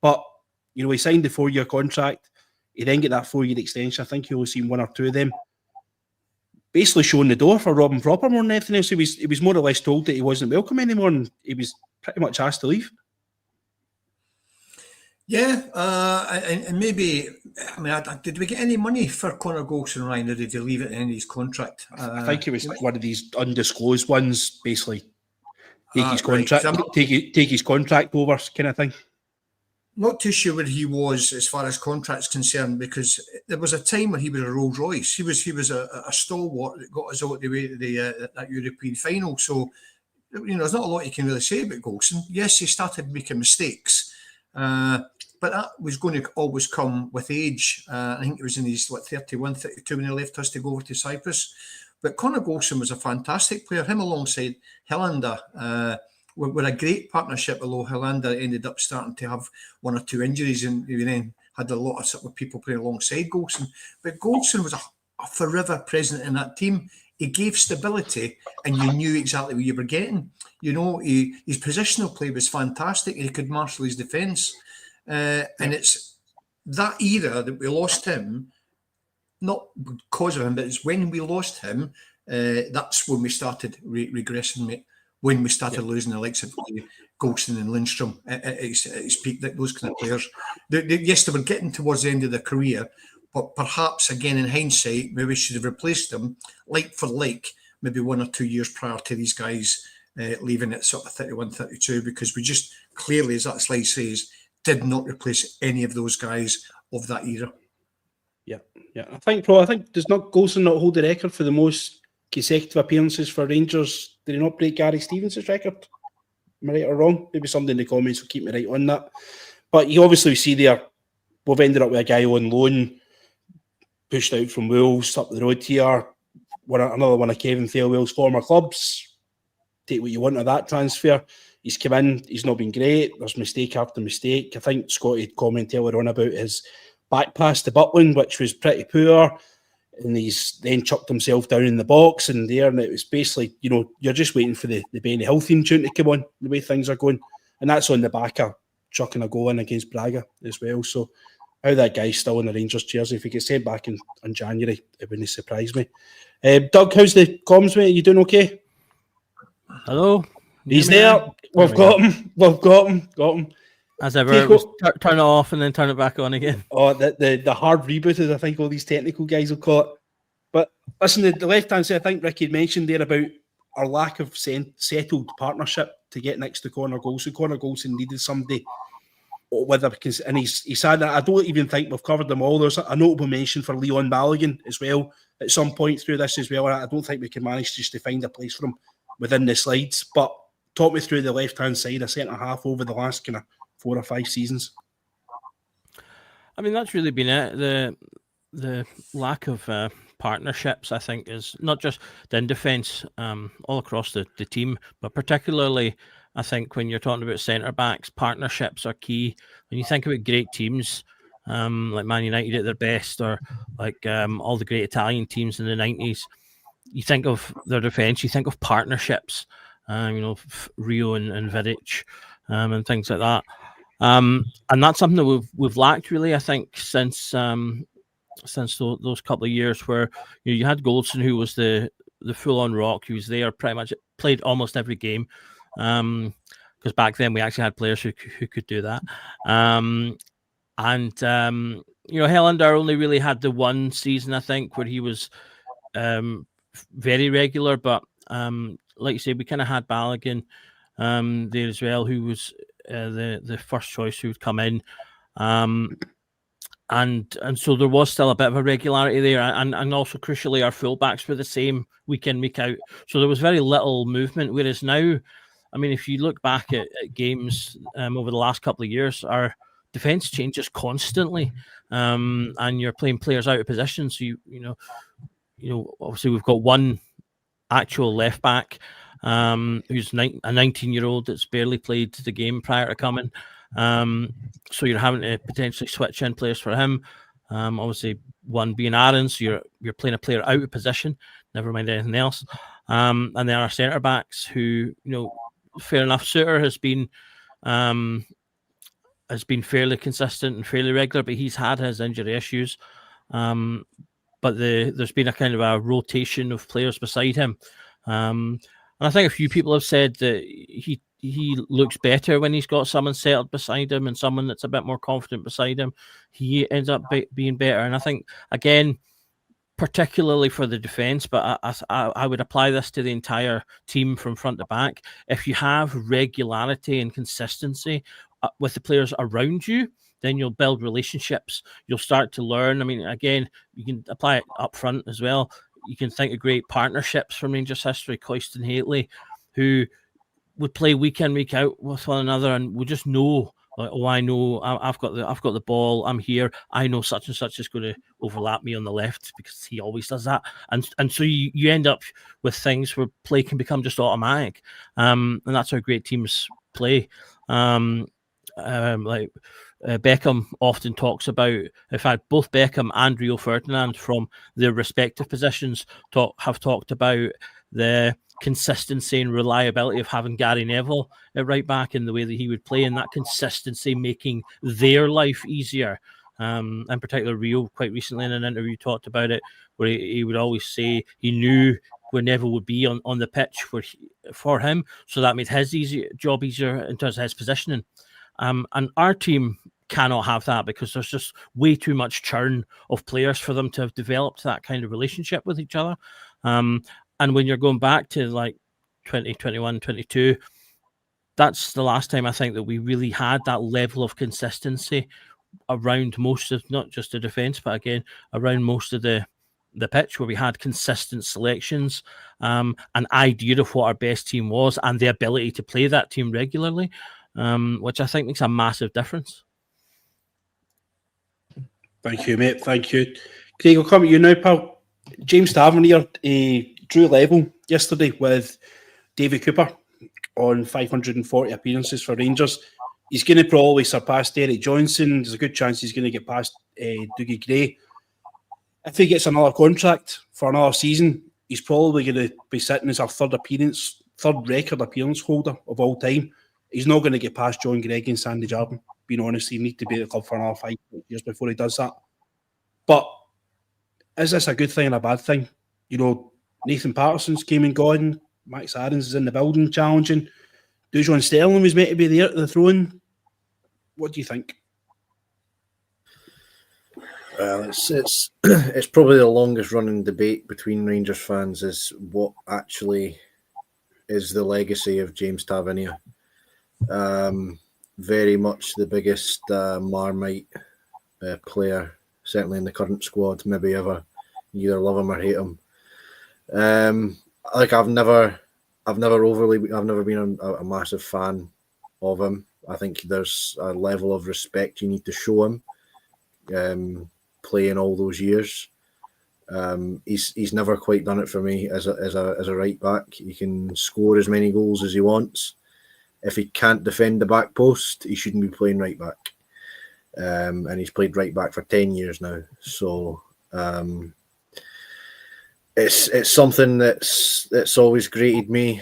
But, you know, he signed the 4-year contract. He then get that 4-year extension. I think he only seen 1 or 2 of them. Basically showing the door for Robin Proper more than anything else. He was more or less told that he wasn't welcome anymore, and he was pretty much asked to leave.
Yeah, and maybe, I mean, did we get any money for Conor Golson, Ryan, or did he leave at the end of his contract?
I think it was one of these undisclosed ones, basically take his contract,
right.
take his contract over, kind of thing.
Not too sure where he was as far as contract's concerned, because there was a time when he was a Rolls Royce. He was a stalwart that got us all the way to that European final. So, you know, there's not a lot you can really say about Golson. Yes, he started making mistakes, but that was going to always come with age. I think it was in his 31, 32 when he left us to go over to Cyprus. But Conor Golson was a fantastic player. Him alongside Helander were a great partnership, although Helander ended up starting to have 1 or 2 injuries, and he then had a lot of sort of people playing alongside Golson. But Golson was a forever present in that team. He gave stability, and you knew exactly what you were getting. You know, his positional play was fantastic. He could marshal his defence. And it's that era that we lost him, not because of him, but it's when we lost him, that's when we started regressing, mate. When we started losing the likes of Golson and Lindstrom at his peak, those kind of players. Yes, they were getting towards the end of their career, but perhaps, again, in hindsight, maybe we should have replaced them, like for like, maybe 1 or 2 years prior to these guys leaving at sort of 31, 32, because we just clearly, as that slide says, did not replace any of those guys of that era.
Yeah. I think does not Golson not hold the record for the most consecutive appearances for Rangers? Did he not break Gary Stevens' record? Am I right or wrong? Maybe somebody in the comments will keep me right on that. But you obviously see there, we've ended up with a guy on loan, pushed out from Wolves up the road here. Another one of Kevin Thelwell's former clubs. Take what you want of that transfer. He's come in, he's not been great. There's mistake after mistake. I think Scotty commented earlier on about his back pass to Butland, which was pretty poor. And he's then chucked himself down in the box and there, and it was basically, you know, you're just waiting for the Benny Hill theme tune to come on, the way things are going. And that's on the back of chucking a goal in against Braga as well. So how that guy's still in the Rangers jersey, if he gets sent back in January, it wouldn't surprise me. Doug, how's the comms, mate? Are you doing okay?
Hello?
He's there. We've got him.
As ever, turn it off and then turn it back on again.
Oh, the hard reboot, as I think all these technical guys will call it. But listen, the left-hand side, I think Ricky had mentioned there about our lack of settled partnership to get next to Conor Golson. Conor Golson needed somebody with a, and he said that I don't even think we've covered them all. There's a notable mention for Leon Balogun as well at some point through this as well. I don't think we can manage just to find a place for him within the slides. But talk me through the left-hand side, a centre half over the last kind of 4 or 5 seasons.
I mean, that's really been it. The lack of partnerships, I think, is not just in defence, all across the team, but particularly, I think, when you're talking about centre backs, partnerships are key. When you think about great teams, like Man United at their best, or like all the great Italian teams in the 90s, you think of their defence, you think of partnerships. You know, Rio and Vidic, and things like that. And that's something that we've lacked, really, I think, since those couple of years where you had Golson, who was the full-on rock. He was there pretty much, played almost every game, because back then we actually had players who could do that. And Helander only really had the one season, I think, where he was very regular, but like you say, we kind of had Balogun there as well, who was the first choice who would come in, and so there was still a bit of a regularity there, and also crucially our fullbacks were the same week in, week out, so there was very little movement. Whereas now, I mean, if you look back at games over the last couple of years, our defence changes constantly, and you're playing players out of position. So you know, obviously we've got one actual left back who's a 19-year-old that's barely played the game prior to coming, so you're having to potentially switch in players for him. Obviously, one being Aaron, so you're playing a player out of position, never mind anything else. And then our centre backs, who, fair enough, Suter has been fairly consistent and fairly regular, but he's had his injury issues. But there's been a kind of a rotation of players beside him. And I think a few people have said that he looks better when he's got someone settled beside him and someone that's a bit more confident beside him. He ends up being better. And I think, again, particularly for the defence, but I would apply this to the entire team from front to back. If you have regularity and consistency with the players around you, then you'll build relationships. You'll start to learn. I mean, again, you can apply it up front as well. You can think of great partnerships from Rangers history, Coist and Haitley, who would play week in, week out with one another, and would just know, like, oh, I know I've got the ball, I'm here. I know such and such is going to overlap me on the left because he always does that, and so you end up with things where play can become just automatic, and that's how great teams play. Beckham often talks about, in fact, both Beckham and Rio Ferdinand from their respective positions have talked about the consistency and reliability of having Gary Neville at right back in the way that he would play, and that consistency making their life easier. In particular, Rio quite recently in an interview talked about it, where he would always say he knew where Neville would be on the pitch for him, so that made his job easier in terms of his positioning. And our team cannot have that because there's just way too much churn of players for them to have developed that kind of relationship with each other. And when you're going back to like 2021, 22, that's the last time I think that we really had that level of consistency around most of, not just the defence, but again, around most of the pitch, where we had consistent selections, an idea of what our best team was, and the ability to play that team regularly, which I think makes a massive difference.
Thank you, mate. Thank you. Craig, I'll come at you now, pal. James Tavernier drew level yesterday with Davy Cooper on 540 appearances for Rangers. He's going to probably surpass Derek Johnson. There's a good chance he's going to get past Dougie Gray. If he gets another contract for another season, he's probably going to be sitting as our third record appearance holder of all time. He's not going to get past John Gregg and Sandy Jardine. Being honest, he needs to be at the club for another 5 years before he does that. But is this a good thing and a bad thing? Nathan Patterson's came and gone. Max Aarons is in the building challenging. Dujon Sterling was meant to be there at the throne. What do you think?
Well, it's probably the longest running debate between Rangers fans is what actually is the legacy of James Tavernier. Very much the biggest Marmite player, certainly in the current squad, maybe ever. You either love him or hate him. I've never been a massive fan of him. I think there's a level of respect you need to show him, playing all those years. He's never quite done it for me as a right back. He can score as many goals as he wants. If he can't defend the back post, he shouldn't be playing right back. And he's played right back for 10 years now. So it's something that's always grated me.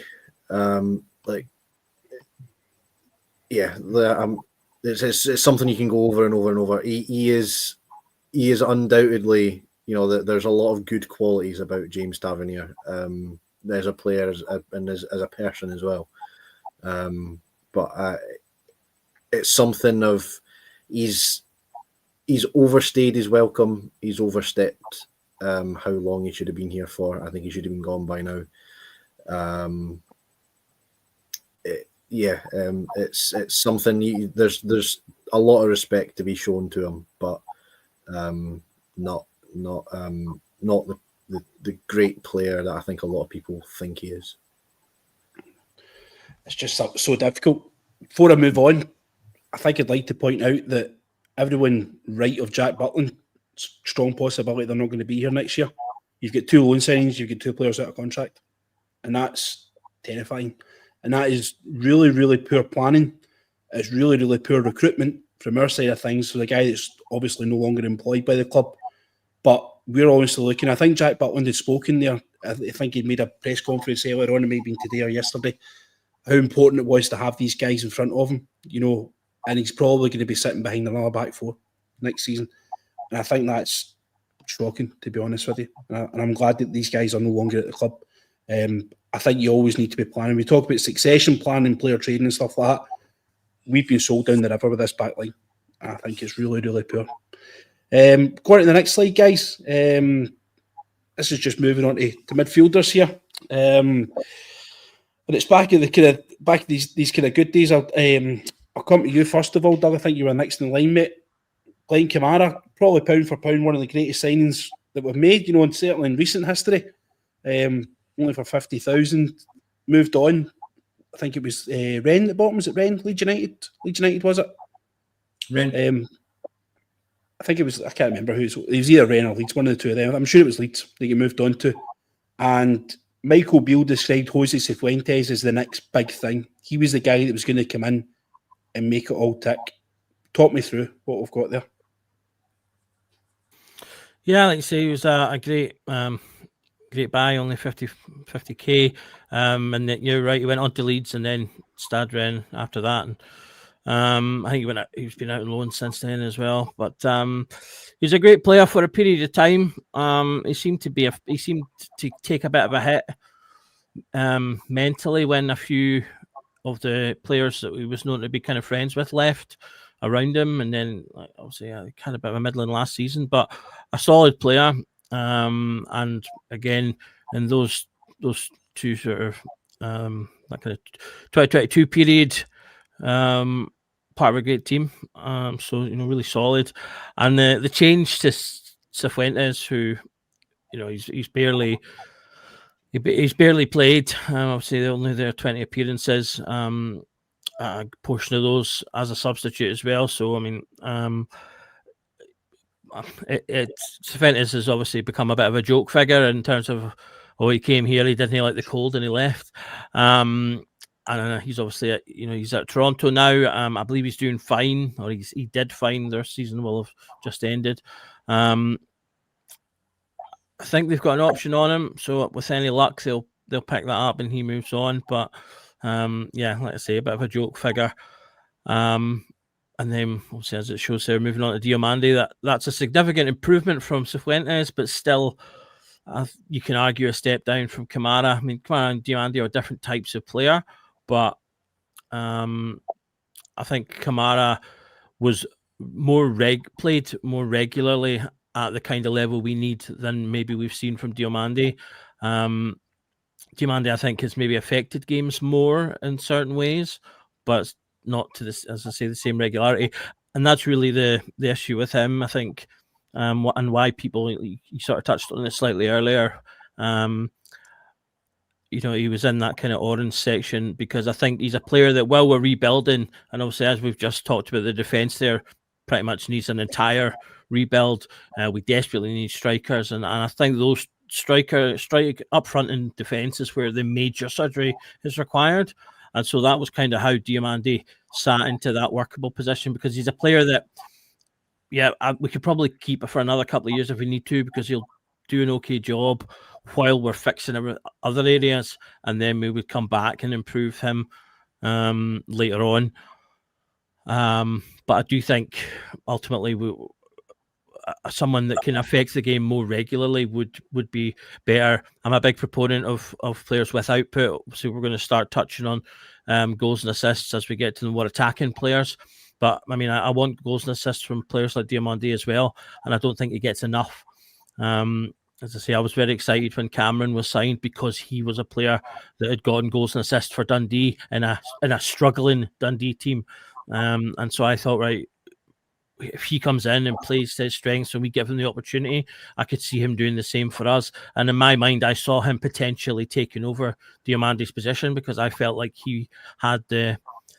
It's something you can go over and over and over. He is undoubtedly, there's a lot of good qualities about James Tavernier. As a player and as a person as well. But it's something of he's overstayed his welcome. He's overstepped how long he should have been here for. I think he should have been gone by now. It's something. There's a lot of respect to be shown to him, but not the great player that I think a lot of people think he is.
It's just so difficult. Before I move on, I think I'd like to point out that everyone right of Jack Butland, strong possibility they're not going to be here next year. You've got 2 loan signings, you've got 2 players out of contract, and that's terrifying. And that is really, really poor planning. It's really, really poor recruitment from our side of things, for the guy that's obviously no longer employed by the club. But we're obviously looking. I think Jack Butland had spoken there. I think he'd made a press conference earlier on, maybe today or yesterday, how important it was to have these guys in front of him, and he's probably going to be sitting behind another back four next season. And I think that's shocking, to be honest with you. And I'm glad that these guys are no longer at the club. I think you always need to be planning. We talk about succession planning, player trading and stuff like that. We've been sold down the river with this back line. I think it's really, really poor. Going to the next slide, guys. This is just moving on to midfielders here. And it's back at these kind of good days. I'll come to you first of all, Doug. I think you were next in line, mate. Glenn Kamara, probably pound for pound one of the greatest signings that we've made, and certainly in recent history. Only for 50,000. Moved on. I think it was Rennes at the bottom. Was it Rennes? Leeds United? Leeds United, was it?
Rennes.
I think it was, I can't remember who it was either Rennes or Leeds, one of the two of them. I'm sure it was Leeds that he moved on to. And Michael Beale described Jose Cifuentes as the next big thing. He was the guy that was going to come in and make it all tick. Talk me through what we've got there.
Yeah, like you say, he was a great buy, only 50k. And then, you're right, he went on to Leeds and then Stade Rennes after that. And I think he's been out on loan since then as well. But he's a great player for a period of time. He seemed to take a bit of a hit mentally when a few of the players that he was known to be kind of friends with left around him, and then obviously kind of a bit of a middling last season, but a solid player. And again, in those two sort of that kind of 2022 period, part of a great team. So really solid. And the change to Cifuentes, who he's barely played. Obviously, only their 20 appearances. A portion of those as a substitute as well. So I mean, Cifuentes has obviously become a bit of a joke figure in terms of, he came here, he didn't like the cold, and he left. And he's obviously he's at Toronto now. I believe he's doing fine, or he did fine. Their season will have just ended. I think they've got an option on him, so with any luck, they'll pick that up and he moves on. But like I say, a bit of a joke figure. And then, obviously, as it shows there, moving on to Diomande, that's a significant improvement from Cifuentes, but still, you can argue a step down from Kamara. I mean, Kamara and Diomande are different types of player, but I think Kamara was played more regularly at the kind of level we need than maybe we've seen from Diomande. Diomande, I think, has maybe affected games more in certain ways, but not to this, as I say, the same regularity. And that's really the issue with him, I think, and why people, you sort of touched on it slightly earlier. He was in that kind of orange section because I think he's a player that, while we're rebuilding, and obviously as we've just talked about, the defence there pretty much needs an entire rebuild. We desperately need strikers, and I think those strike up front in defence is where the major surgery is required. And so that was kind of how Diomande sat into that workable position, because he's a player that, we could probably keep for another couple of years if we need to, because he'll do an okay job while we're fixing other areas, and then we would come back and improve him later on. But I do think ultimately someone that can affect the game more regularly would be better. I'm a big proponent of players with output, so we're going to start touching on goals and assists as we get to the more attacking players. But I mean, I want goals and assists from players like Diomande as well, and I don't think he gets enough. As I say, I was very excited when Cameron was signed, because he was a player that had gotten goals and assists for Dundee in a struggling Dundee team, and so I thought, right, if he comes in and plays to his strengths and we give him the opportunity, I could see him doing the same for us. And in my mind, I saw him potentially taking over Diomande's position, because I felt like he had the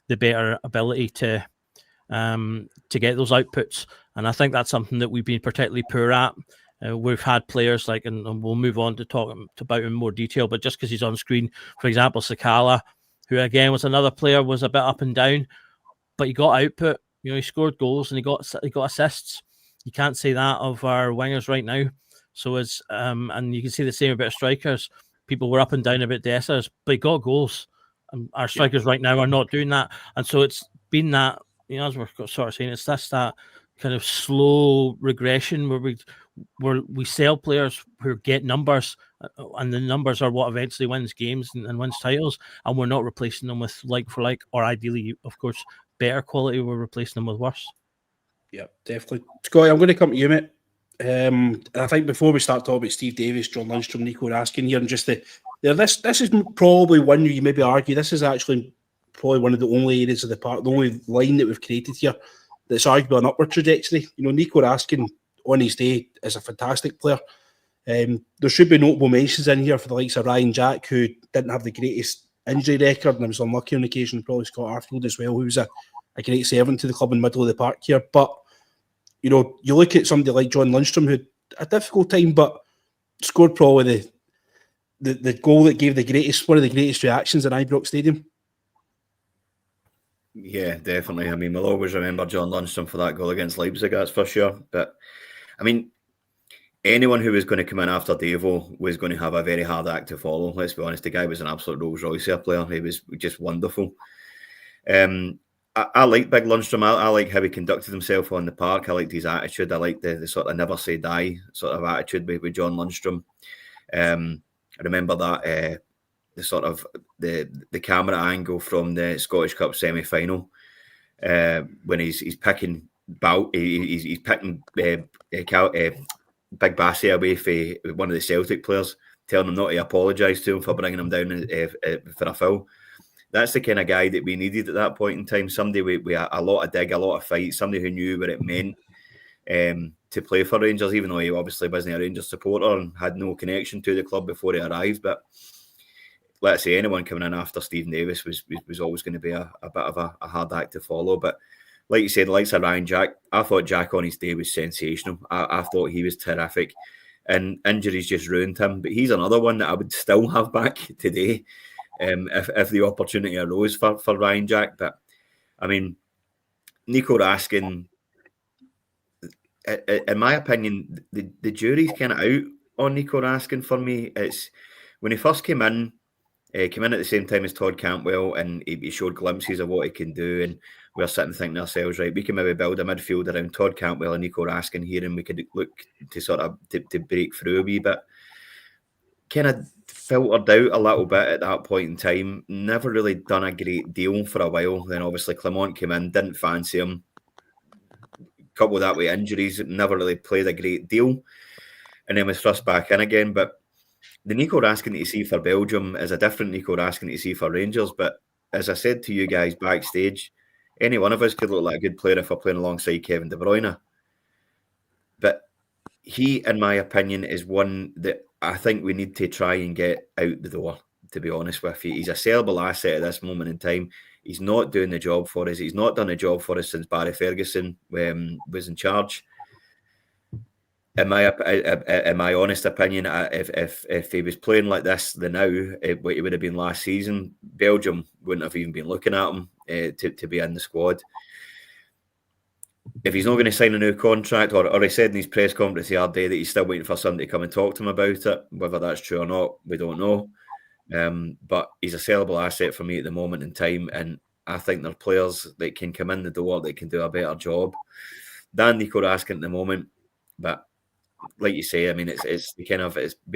better ability to get those outputs. And I think that's something that we've been particularly poor at. We've had players like, and we'll move on to talk about him in more detail, but just because he's on screen, for example, Sakala, who again was another player, was a bit up and down, but he got output. You know, he scored goals and he got assists. You can't say that of our wingers right now. So it's and you can see the same about strikers. People were up and down about Dessers, but he got goals. And our strikers right now are not doing that, and so it's been that, you know, as we're sort of saying, it's that kind of slow regression where we sell players who get numbers, and the numbers are what eventually wins games and wins titles, and we're not replacing them with like for like, or ideally, of course, better quality. We're replacing them with worse.
Yeah, definitely. Scotty, I'm going to come to you, mate. I think before we start talking about Steve Davis, John Lundstrom, Nico Raskin here, and just this is probably one you maybe argue this is actually probably one of the only areas of the park, the only line that we've created here that's arguably an upward trajectory. You know, Nico Raskin on his day is a fantastic player. There should be notable mentions in here for the likes of Ryan Jack, who didn't have the greatest injury record and was unlucky on occasion. Probably Scott Arfield as well, who was a great servant to the club in the middle of the park here. But you know, you look at somebody like John Lundstrom, who had a difficult time, but scored probably the goal that gave one of the greatest reactions in Ibrox Stadium.
Yeah, definitely. I mean, we'll always remember John Lundstrom for that goal against Leipzig, that's for sure. But, I mean, anyone who was going to come in after Devo was going to have a very hard act to follow. Let's be honest, the guy was an absolute Rolls Royce player. He was just wonderful. I like Big Lundstrom. I like how he conducted himself on the park. I liked his attitude. I liked the sort of never say die sort of attitude with John Lundstrom. I remember that the sort of the camera angle from the Scottish Cup semi-final when he's picking he's picking Big Bassie away for one of the Celtic players, telling him not to apologise to him for bringing him down for a foul. That's the kind of guy that we needed at that point in time. Somebody with a lot of dig, a lot of fight, somebody who knew what it meant to play for Rangers, even though he obviously wasn't a Rangers supporter and had no connection to the club before he arrived. But let's say anyone coming in after Stephen Davis was always going to be a bit of a hard act to follow. But like you said, the likes of Ryan Jack, I thought Jack on his day was sensational. I thought he was terrific. And injuries just ruined him. But he's another one that I would still have back today. If the opportunity arose for Ryan Jack. But I mean, Nico Raskin, in my opinion, the jury's kind of out on Nico Raskin for me. It's when he first came in at the same time as Todd Cantwell, and he showed glimpses of what he can do, and we're sitting thinking to ourselves, right, we can maybe build a midfield around Todd Cantwell and Nico Raskin here, and we could look to sort of to break through a wee bit. Kind of filtered out a little bit at that point in time. Never really done a great deal for a while. Then obviously Clement came in, didn't fancy him. Couple of that with injuries, never really played a great deal, and then was thrust back in again. But the Nico Raskin that you see for Belgium is a different Nico Raskin that you see for Rangers. But as I said to you guys backstage, any one of us could look like a good player if we're playing alongside Kevin De Bruyne. But he, in my opinion, is one that I think we need to try and get out the door, to be honest with you. He's a sellable asset at this moment in time. He's not doing the job for us. He's not done a job for us since Barry Ferguson was in charge. In my honest opinion, if he was playing like this now, what he would have been last season, Belgium wouldn't have even been looking at him to be in the squad. If he's not going to sign a new contract, or he said in his press conference the other day that he's still waiting for somebody to come and talk to him about it, whether that's true or not, we don't know. But he's a sellable asset for me at the moment in time, and I think there are players that can come in the door that can do a better job than Nico Raskin at the moment. But like you say, I mean, it's been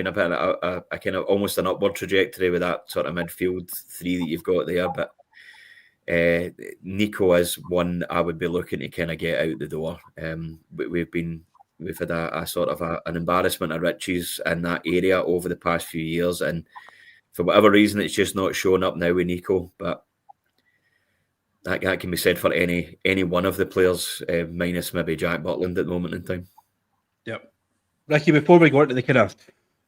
a bit of a kind of almost an upward trajectory with that sort of midfield three that you've got there. But Nico is one I would be looking to kind of get out the door. We've had a sort of an embarrassment of riches in that area over the past few years, and for whatever reason, it's just not showing up now with Nico. But that can be said for any one of the players, minus maybe Jack Butland at the moment in time.
Yep. Ricky, before we go into the kind of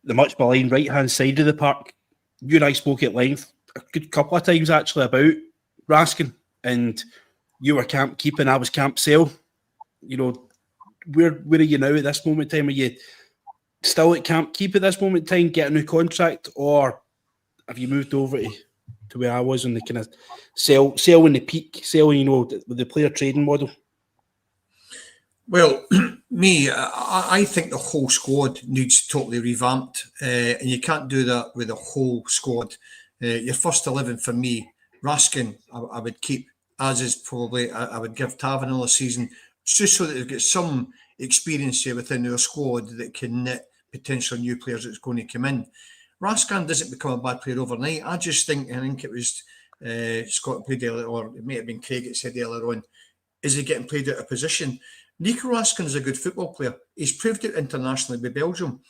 the much maligned right-hand side of the park, you and I spoke at length a good couple of times actually about Raskin, and you were camp keep and I was camp sell. You know, where are you now at this moment in time? Are you still at camp keep at this moment in time, get a new contract, or have you moved over to where I was on the kind of sell in the peak, selling, you know, with the player trading model?
Well, I think the whole squad needs totally revamped, and you can't do that with a whole squad. Your first 11 for me, Raskin, I would keep, as is probably, I would give Tav another season, just so that they've got some experience here within their squad that can knit potential new players that's going to come in. Raskin doesn't become a bad player overnight. I think it was Scott played earlier, or it may have been Craig that said earlier on, is he getting played out of position? Nico Raskin is a good football player. He's proved it internationally with Belgium.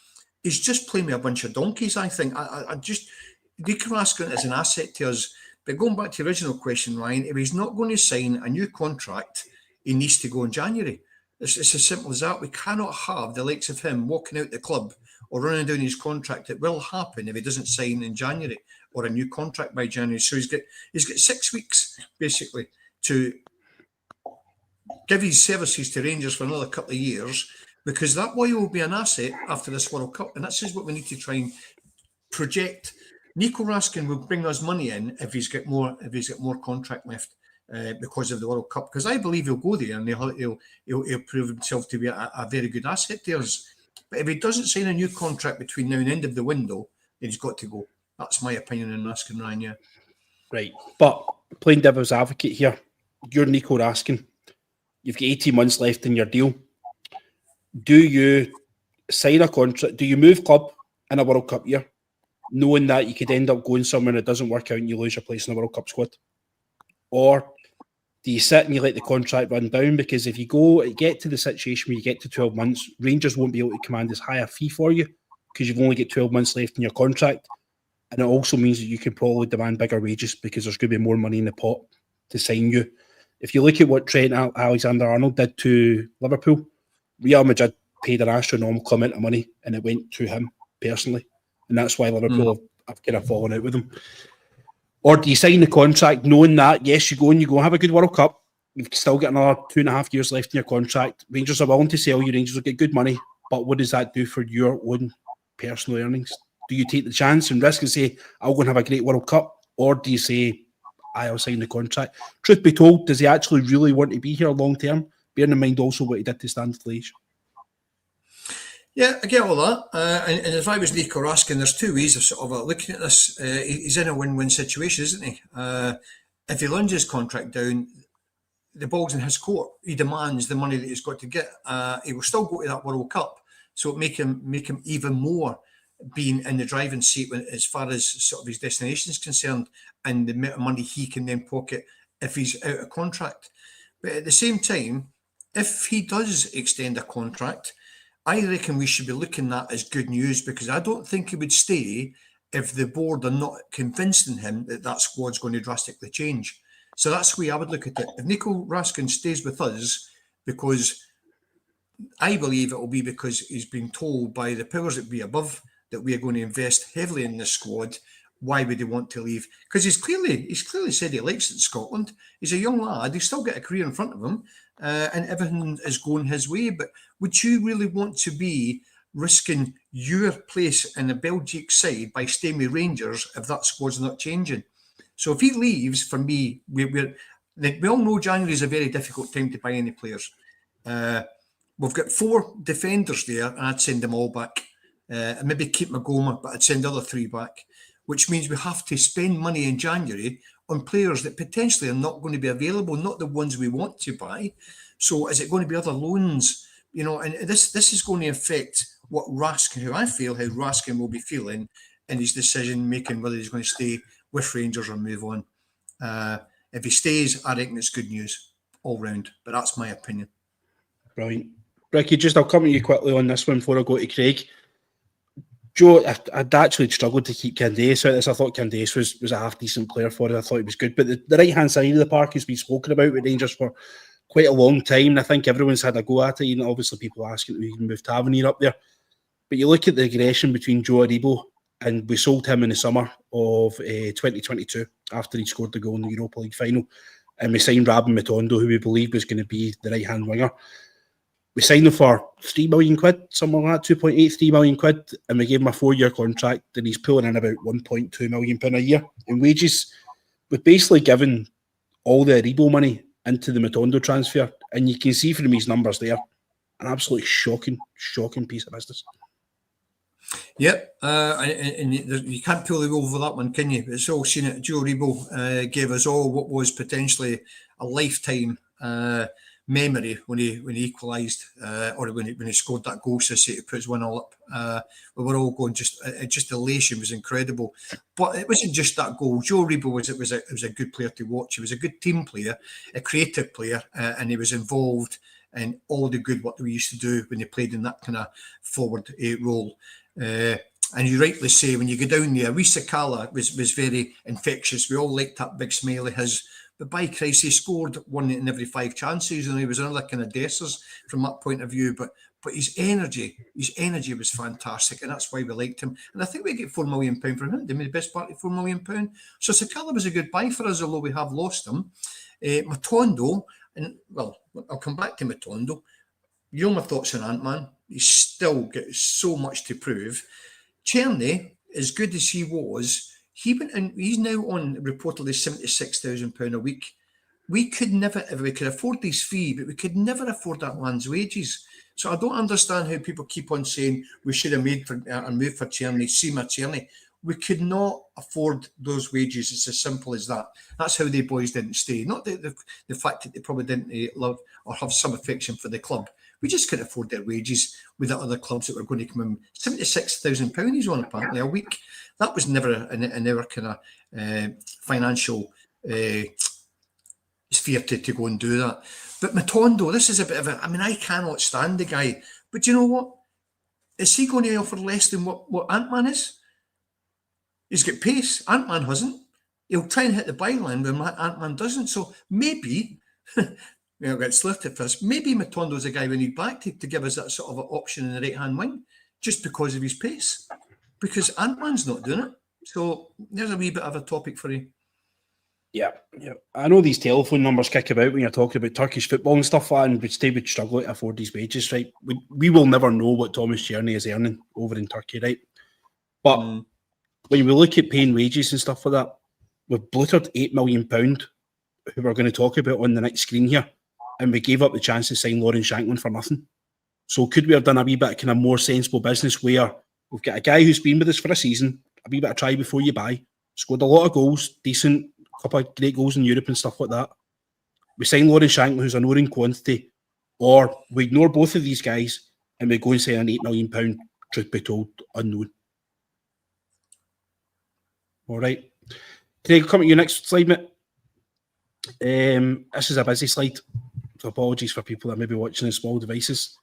He's just playing with a bunch of donkeys, I think. Nico Raskin is an asset to us. But going back to the original question, Ryan, if he's not going to sign a new contract, he needs to go in January. It's as simple as that. We cannot have the likes of him walking out the club or running down his contract. It will happen if he doesn't sign in January or a new contract by January. So he's got 6 weeks, basically, to give his services to Rangers for another couple of years, because that boy will be an asset after this World Cup, and that's just what we need to try and project. Nico Raskin will bring us money in if he's got more contract left because of the World Cup, because I believe he'll go there and he'll prove himself to be a very good asset to us. But if he doesn't sign a new contract between now and the end of the window, then he's got to go. That's my opinion on Raskin, Ryan. Yeah.
Right, but playing devil's advocate here, you're Nico Raskin. You've got 18 months left in your deal. Do you sign a contract? Do you move club in a World Cup year, knowing that you could end up going somewhere and it doesn't work out and you lose your place in the World Cup squad? Or do you sit and you let the contract run down? Because if you get to the situation where you get to 12 months, Rangers won't be able to command as high a fee for you because you've only got 12 months left in your contract. And it also means that you can probably demand bigger wages because there's going to be more money in the pot to sign you. If you look at what Trent Alexander-Arnold did to Liverpool, Real Madrid paid an astronomical amount of money and it went to him personally. And that's why Liverpool have kind of fallen out with him. Or do you sign the contract knowing that, yes, you go have a good World Cup, you've still got another 2.5 years left in your contract, Rangers are willing to sell you, Rangers will get good money, but what does that do for your own personal earnings? Do you take the chance and risk and say, I'll go and have a great World Cup? Or do you say, I'll sign the contract? Truth be told, does he actually really want to be here long term? Bearing in mind also what he did to Stanford Liège.
Yeah, I get all that. And if I was Nico Raskin, there's two ways of sort of looking at this. He's in a win-win situation, isn't he? If he lunges his contract down, the ball's in his court. He demands the money that he's got to get. He will still go to that World Cup, so it make him even more being in the driving seat as far as sort of his destination is concerned, and the amount of money he can then pocket if he's out of contract. But at the same time, if he does extend a contract, I reckon we should be looking at that as good news, because I don't think he would stay if the board are not convincing him that squad's going to drastically change. So that's the way I would look at it. If Nico Raskin stays with us, because I believe it will be because he's been told by the powers that be above that we are going to invest heavily in this squad, why would he want to leave? Because he's clearly said he likes it in Scotland. He's a young lad. He's still got a career in front of him, and everything is going his way. But would you really want to be risking your place in the Belgique side by staying with Rangers if that squad's not changing? So if he leaves, for me, we all know January is a very difficult time to buy any players. We've got 4 defenders there, and I'd send them all back. And maybe keep Magoma, but I'd send the other 3 back, which means we have to spend money in January on players that potentially are not going to be available, not the ones we want to buy. So is it going to be other loans? You know, and this is going to affect what Raskin, how Raskin will be feeling in his decision making, whether he's going to stay with Rangers or move on. If he stays, I reckon it's good news all round, but that's my opinion.
Brilliant. Ricky, I'll come to you quickly on this one before I go to Craig. Joe, I'd actually struggled to keep Candace out of this. I thought Candace was a half-decent player for it. I thought he was good. But the right-hand side of the park has been spoken about with Rangers for quite a long time. And I think everyone's had a go at it. You know, obviously, people asking if we can move Tavernier up there. But you look at the aggression between Joe Aribo, and we sold him in the summer of 2022 after he scored the goal in the Europa League final. And we signed Rabin Matondo, who we believed was going to be the right-hand winger. We signed him for £3 million, something like that, 2.83 million quid, and we gave him a 4-year contract, and he's pulling in about £1.2 million a year in wages. We've basically given all the Aribo money into the Matondo transfer, and you can see from his numbers there, an absolutely shocking piece of business.
Yep, and you can't pull the wool over that one, can you? It's all seen it. Joe Rebo gave us all what was potentially a lifetime memory when he equalised or when he scored that goal to say to put us 1-1 up. We were all going just elation was incredible, but it wasn't just that goal. Joe Rebo was a good player to watch. He was a good team player, a creative player, and he was involved in all the good work that we used to do when he played in that kind of forward role. And you rightly say, when you go down there, Risa Kala was very infectious. We all liked that big smile of his. But by Christ, he scored 1 in every 5 chances, and he was another kind of Dessers from that point of view. But his energy was fantastic, and that's why we liked him. And I think we get £4 million from him. They made the best part of £4 million. So Sakala was a good buy for us, although we have lost him. Matondo, and well, I'll come back to Matondo. You know my thoughts on Ant-Man. He's still got so much to prove. Czerny, as good as he was, he went in, he's now on reportedly £76,000 a week. We could never, if we could afford his fee, but we could never afford that man's wages. So I don't understand how people keep on saying we should have made for a move for Czerny, Sima Czerny. We could not afford those wages. It's as simple as that. That's how the boys didn't stay. Not the fact that they probably didn't love or have some affection for the club. We just couldn't afford their wages with the other clubs that were going to come in. £76,000 he's on apparently a week. That was never in our kind of financial sphere to go and do that. But Matondo, this is a bit of a... I mean, I cannot stand the guy. But you know what? Is he going to offer less than what Ant-Man is? He's got pace. Ant-Man hasn't. He'll try and hit the byline when Ant-Man doesn't. So maybe... We'll get slurted first. Maybe Matondo's a guy we need back to give us that sort of option in the right-hand wing, just because of his pace. Because Ant-Man's not doing it. So there's a wee bit of a topic for you.
Yeah. I know these telephone numbers kick about when you're talking about Turkish football and stuff like that, and they would struggle to afford these wages, right? We will never know what Thomas Czerny is earning over in Turkey, right? But when we look at paying wages and stuff like that, we've bluttered £8 million, who we're going to talk about on the next screen here, and we gave up the chance to sign Lauren Shankland for nothing. So could we have done a wee bit of kind of more sensible business where we've got a guy who's been with us for a season, a wee bit of try before you buy, scored a lot of goals, decent, couple of great goals in Europe and stuff like that. We sign Lauren Shankland, who's a known quantity, or we ignore both of these guys and we go and sign an £8 million, truth be told, unknown. All right. Can I come to your next slide, mate? This is a busy slide. So apologies for people that may be watching on small devices.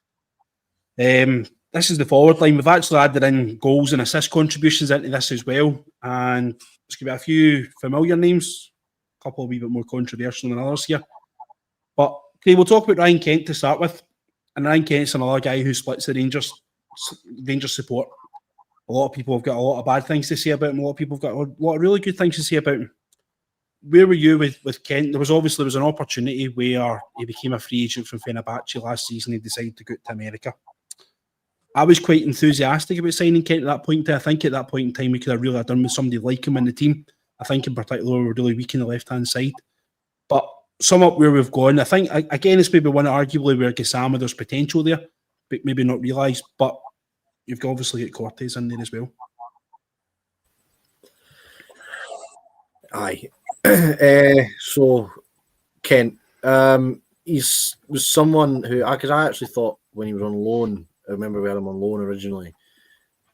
This is the forward line. We've actually added in goals and assist contributions into this as well. And there's going to be a few familiar names, a couple a wee bit more controversial than others here. But okay, we'll talk about Ryan Kent to start with. And Ryan Kent's another guy who splits the Rangers support. A lot of people have got a lot of bad things to say about him. A lot of people have got a lot of really good things to say about him. Where were you with Kent? There was an opportunity where he became a free agent from Fenerbahce last season. He decided to go to America. I was quite enthusiastic about signing Kent at that point. I think at that point in time we could have really done with somebody like him in the team. I think in particular we were really weak on the left-hand side. But sum up where we've gone. I think, again, it's maybe one arguably where Gassama, there's potential there, but maybe not realised. But you've obviously got Cortez in there as well.
Aye. So Kent, was someone who, because I actually thought when he was on loan, I remember we had him on loan originally.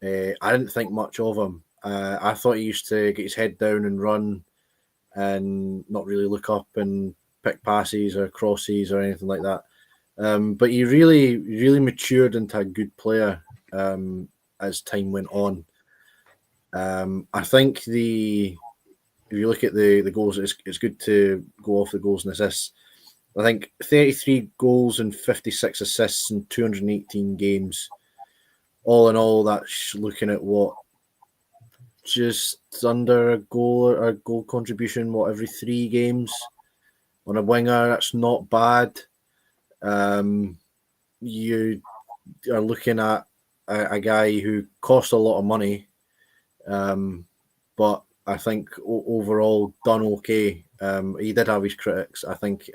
I didn't think much of him. I thought he used to get his head down and run, and not really look up and pick passes or crosses or anything like that. But he really matured into a good player as time went on. I think if you look at the goals, it's good to go off the goals and assists. I think 33 goals and 56 assists in 218 games. All in all, that's looking at what? Just under a goal contribution, every 3 games. On a winger, that's not bad. You are looking at a guy who cost a lot of money, but I think overall done okay. He did have his critics. I think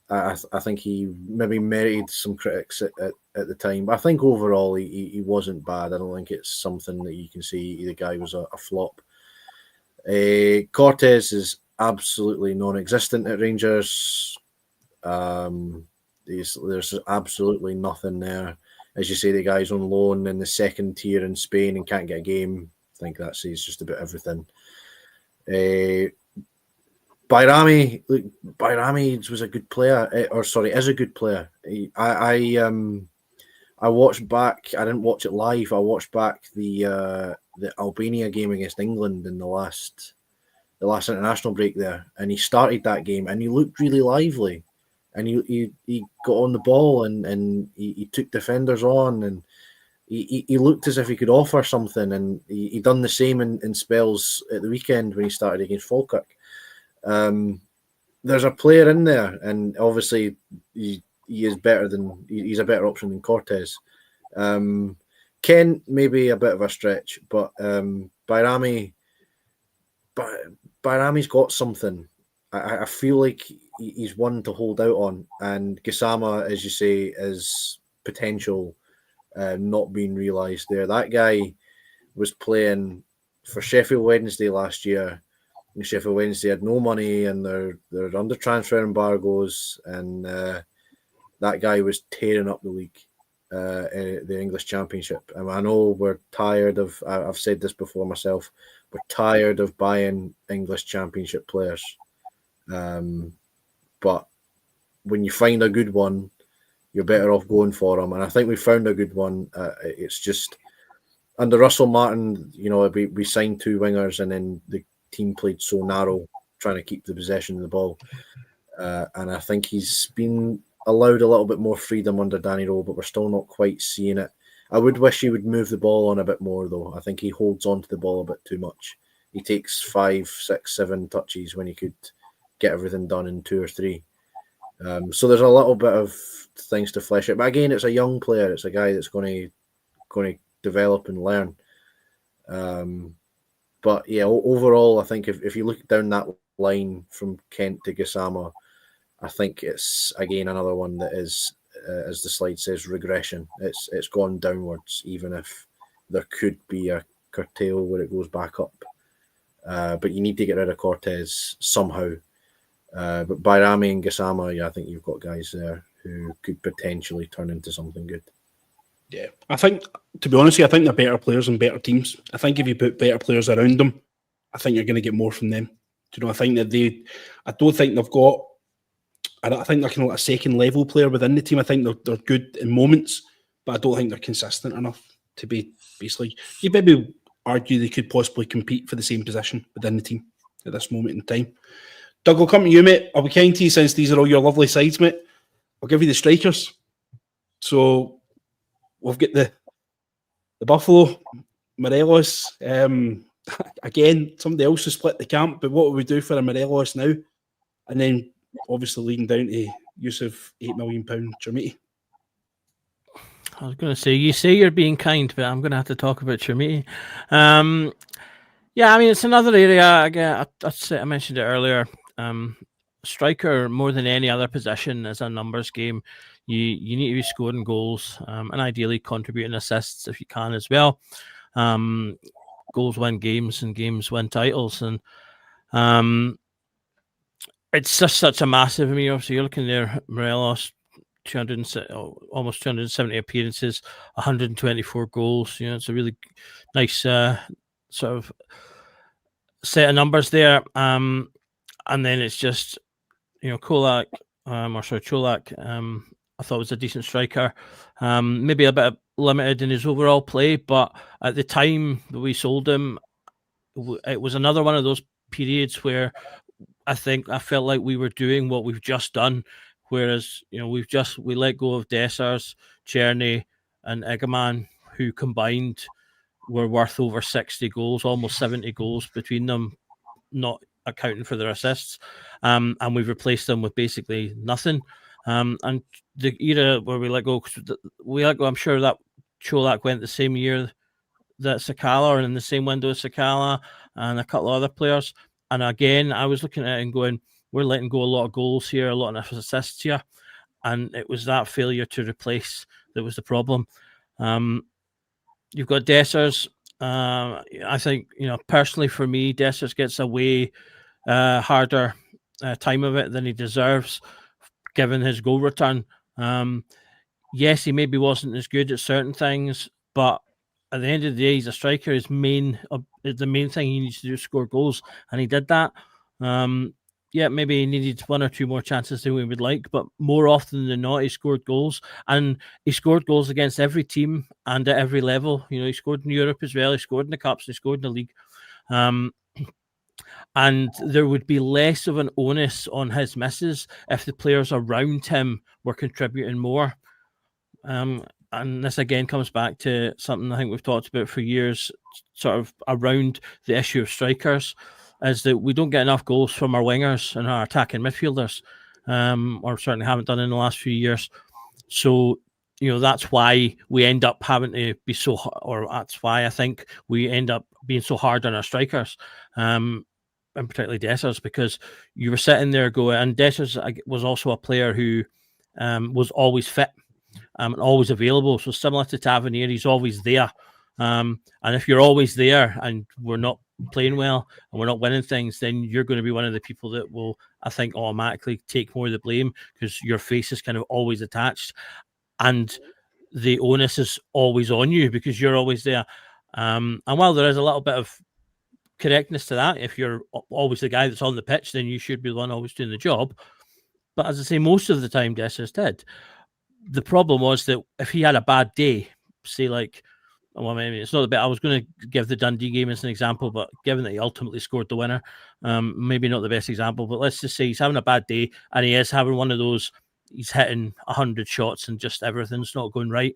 I think he maybe merited some critics at the time. But I think overall he wasn't bad. I don't think it's something that you can say the guy was a flop. Cortez is absolutely non-existent at Rangers. There's absolutely nothing there. As you say, the guy's on loan in the second tier in Spain and can't get a game. I think that says just about everything. Bayrami was a good player, is a good player. I watched back. I didn't watch it live. I watched back the Albania game against England in the last international break there, and he started that game and he looked really lively, and he got on the ball and he took defenders on, and he looked as if he could offer something, and he done the same in spells at the weekend when he started against Falkirk. There's a player in there, and obviously he's a better option than Cortez. Ken maybe a bit of a stretch, but Bayrami's got something. I feel like he's one to hold out on, and Gassama, as you say, is potential not being realised there. That guy was playing for Sheffield Wednesday last year. And Sheffield Wednesday had no money, and they're under transfer embargoes, and that guy was tearing up the league, the English Championship. And I know we're tired of. I've said this before myself. We're tired of buying English Championship players, but when you find a good one, you're better off going for them. And I think we found a good one. It's just under Russell Martin, we signed 2 wingers, and then the team played so narrow, trying to keep the possession of the ball. And I think he's been allowed a little bit more freedom under Danny Rowe, but we're still not quite seeing it. I would wish he would move the ball on a bit more, though. I think he holds on to the ball a bit too much. He takes 5, 6, 7 touches when he could get everything done in 2 or 3. So there's a little bit of things to flesh out. But again, it's a young player. It's a guy that's going to develop and learn. But yeah, overall, I think if you look down that line from Kent to Gassama, I think it's again another one that is, as the slide says, regression. It's gone downwards, even if there could be a curtail where it goes back up. But you need to get rid of Cortez somehow. But Bayrami and Gassama, yeah, I think you've got guys there who could potentially turn into something good.
Yeah, I think, to be honest with you, I think they're better players and better teams. I think if you put better players around them, I think you're going to get more from them. I think that I don't think they've got, I think they're kind of like a second level player within the team. I think they're good in moments, but I don't think they're consistent enough to be basically, you maybe argue they could possibly compete for the same position within the team at this moment in time. Doug, I'll come to you, mate. I'll be kind to you since these are all your lovely sides, mate. I'll give you the strikers. So we've got the Buffalo, Morelos. Again, somebody else has split the camp, but what will we do for a Morelos now? And then obviously leading down to use of £8 million Chermiti.
I was going to say, you say you're being kind, but I'm going to have to talk about Chermiti. Yeah, I mean, it's another area. Again, I mentioned it earlier. Striker, more than any other position, is a numbers game. You need to be scoring goals and ideally contributing assists if you can as well. Goals win games and games win titles. And it's just such a massive. I mean, obviously, you're looking there, Morelos, almost 270 appearances, 124 goals. It's a really nice sort of set of numbers there. And then it's just, Cholak, I thought was a decent striker. Maybe a bit limited in his overall play, but at the time that we sold him, it was another one of those periods where I felt like we were doing what we've just done. Whereas, we let go of Dessers, Czerny, and Egeman, who combined were worth over 60 goals, almost 70 goals between them, not accounting for their assists. And we've replaced them with basically nothing. And the era where we let go, I'm sure that Cholak went the same year that Sakala, or in the same window as Sakala and a couple of other players. And again, I was looking at it and going, we're letting go a lot of goals here, a lot of assists here, and it was that failure to replace that was the problem. You've got Dessers. I think, personally for me, Dessers gets a way harder time of it than he deserves, given his goal return. Yes, he maybe wasn't as good at certain things, but at the end of the day, he's a striker. The main thing he needs to do is score goals, and he did that. Yeah, maybe he needed one or two more chances than we would like, but more often than not, he scored goals, and he scored goals against every team and at every level. He scored in Europe as well. He scored in the Cups. He scored in the league. And there would be less of an onus on his misses if the players around him were contributing more. And this again comes back to something I think we've talked about for years, sort of around the issue of strikers, is that we don't get enough goals from our wingers and our attacking midfielders, or certainly haven't done in the last few years. So, that's why we end up having to be or that's why I think we end up being so hard on our strikers, and particularly Dessers, because you were sitting there going, and Dessers was also a player who was always fit and always available. So similar to Tavernier, he's always there. And if you're always there and we're not playing well and we're not winning things, then you're going to be one of the people that will, I think, automatically take more of the blame, because your face is kind of always attached and the onus is always on you because you're always there. And while there is a little bit of correctness to that, if you're always the guy that's on the pitch, then you should be the one always doing the job. But as I say, most of the time Dessers did. The problem was that if he had a bad day, say it's not a bit. I was going to give the Dundee game as an example, but given that he ultimately scored the winner, maybe not the best example. But let's just say he's having a bad day and he is having one of those. He's hitting 100 shots and just everything's not going right.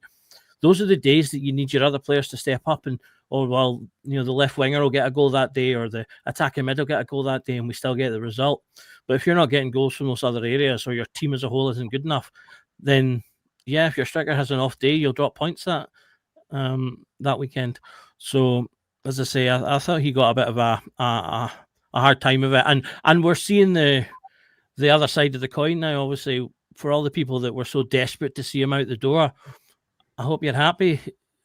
Those are the days that you need your other players to step up and, the left winger will get a goal that day, or the attacking mid will get a goal that day, and we still get the result. But if you're not getting goals from those other areas, or your team as a whole isn't good enough, then yeah, if your striker has an off day, you'll drop points that weekend. So as I say, I thought he got a bit of a hard time of it, and we're seeing the other side of the coin now. Obviously, for all the people that were so desperate to see him out the door, I hope you're happy.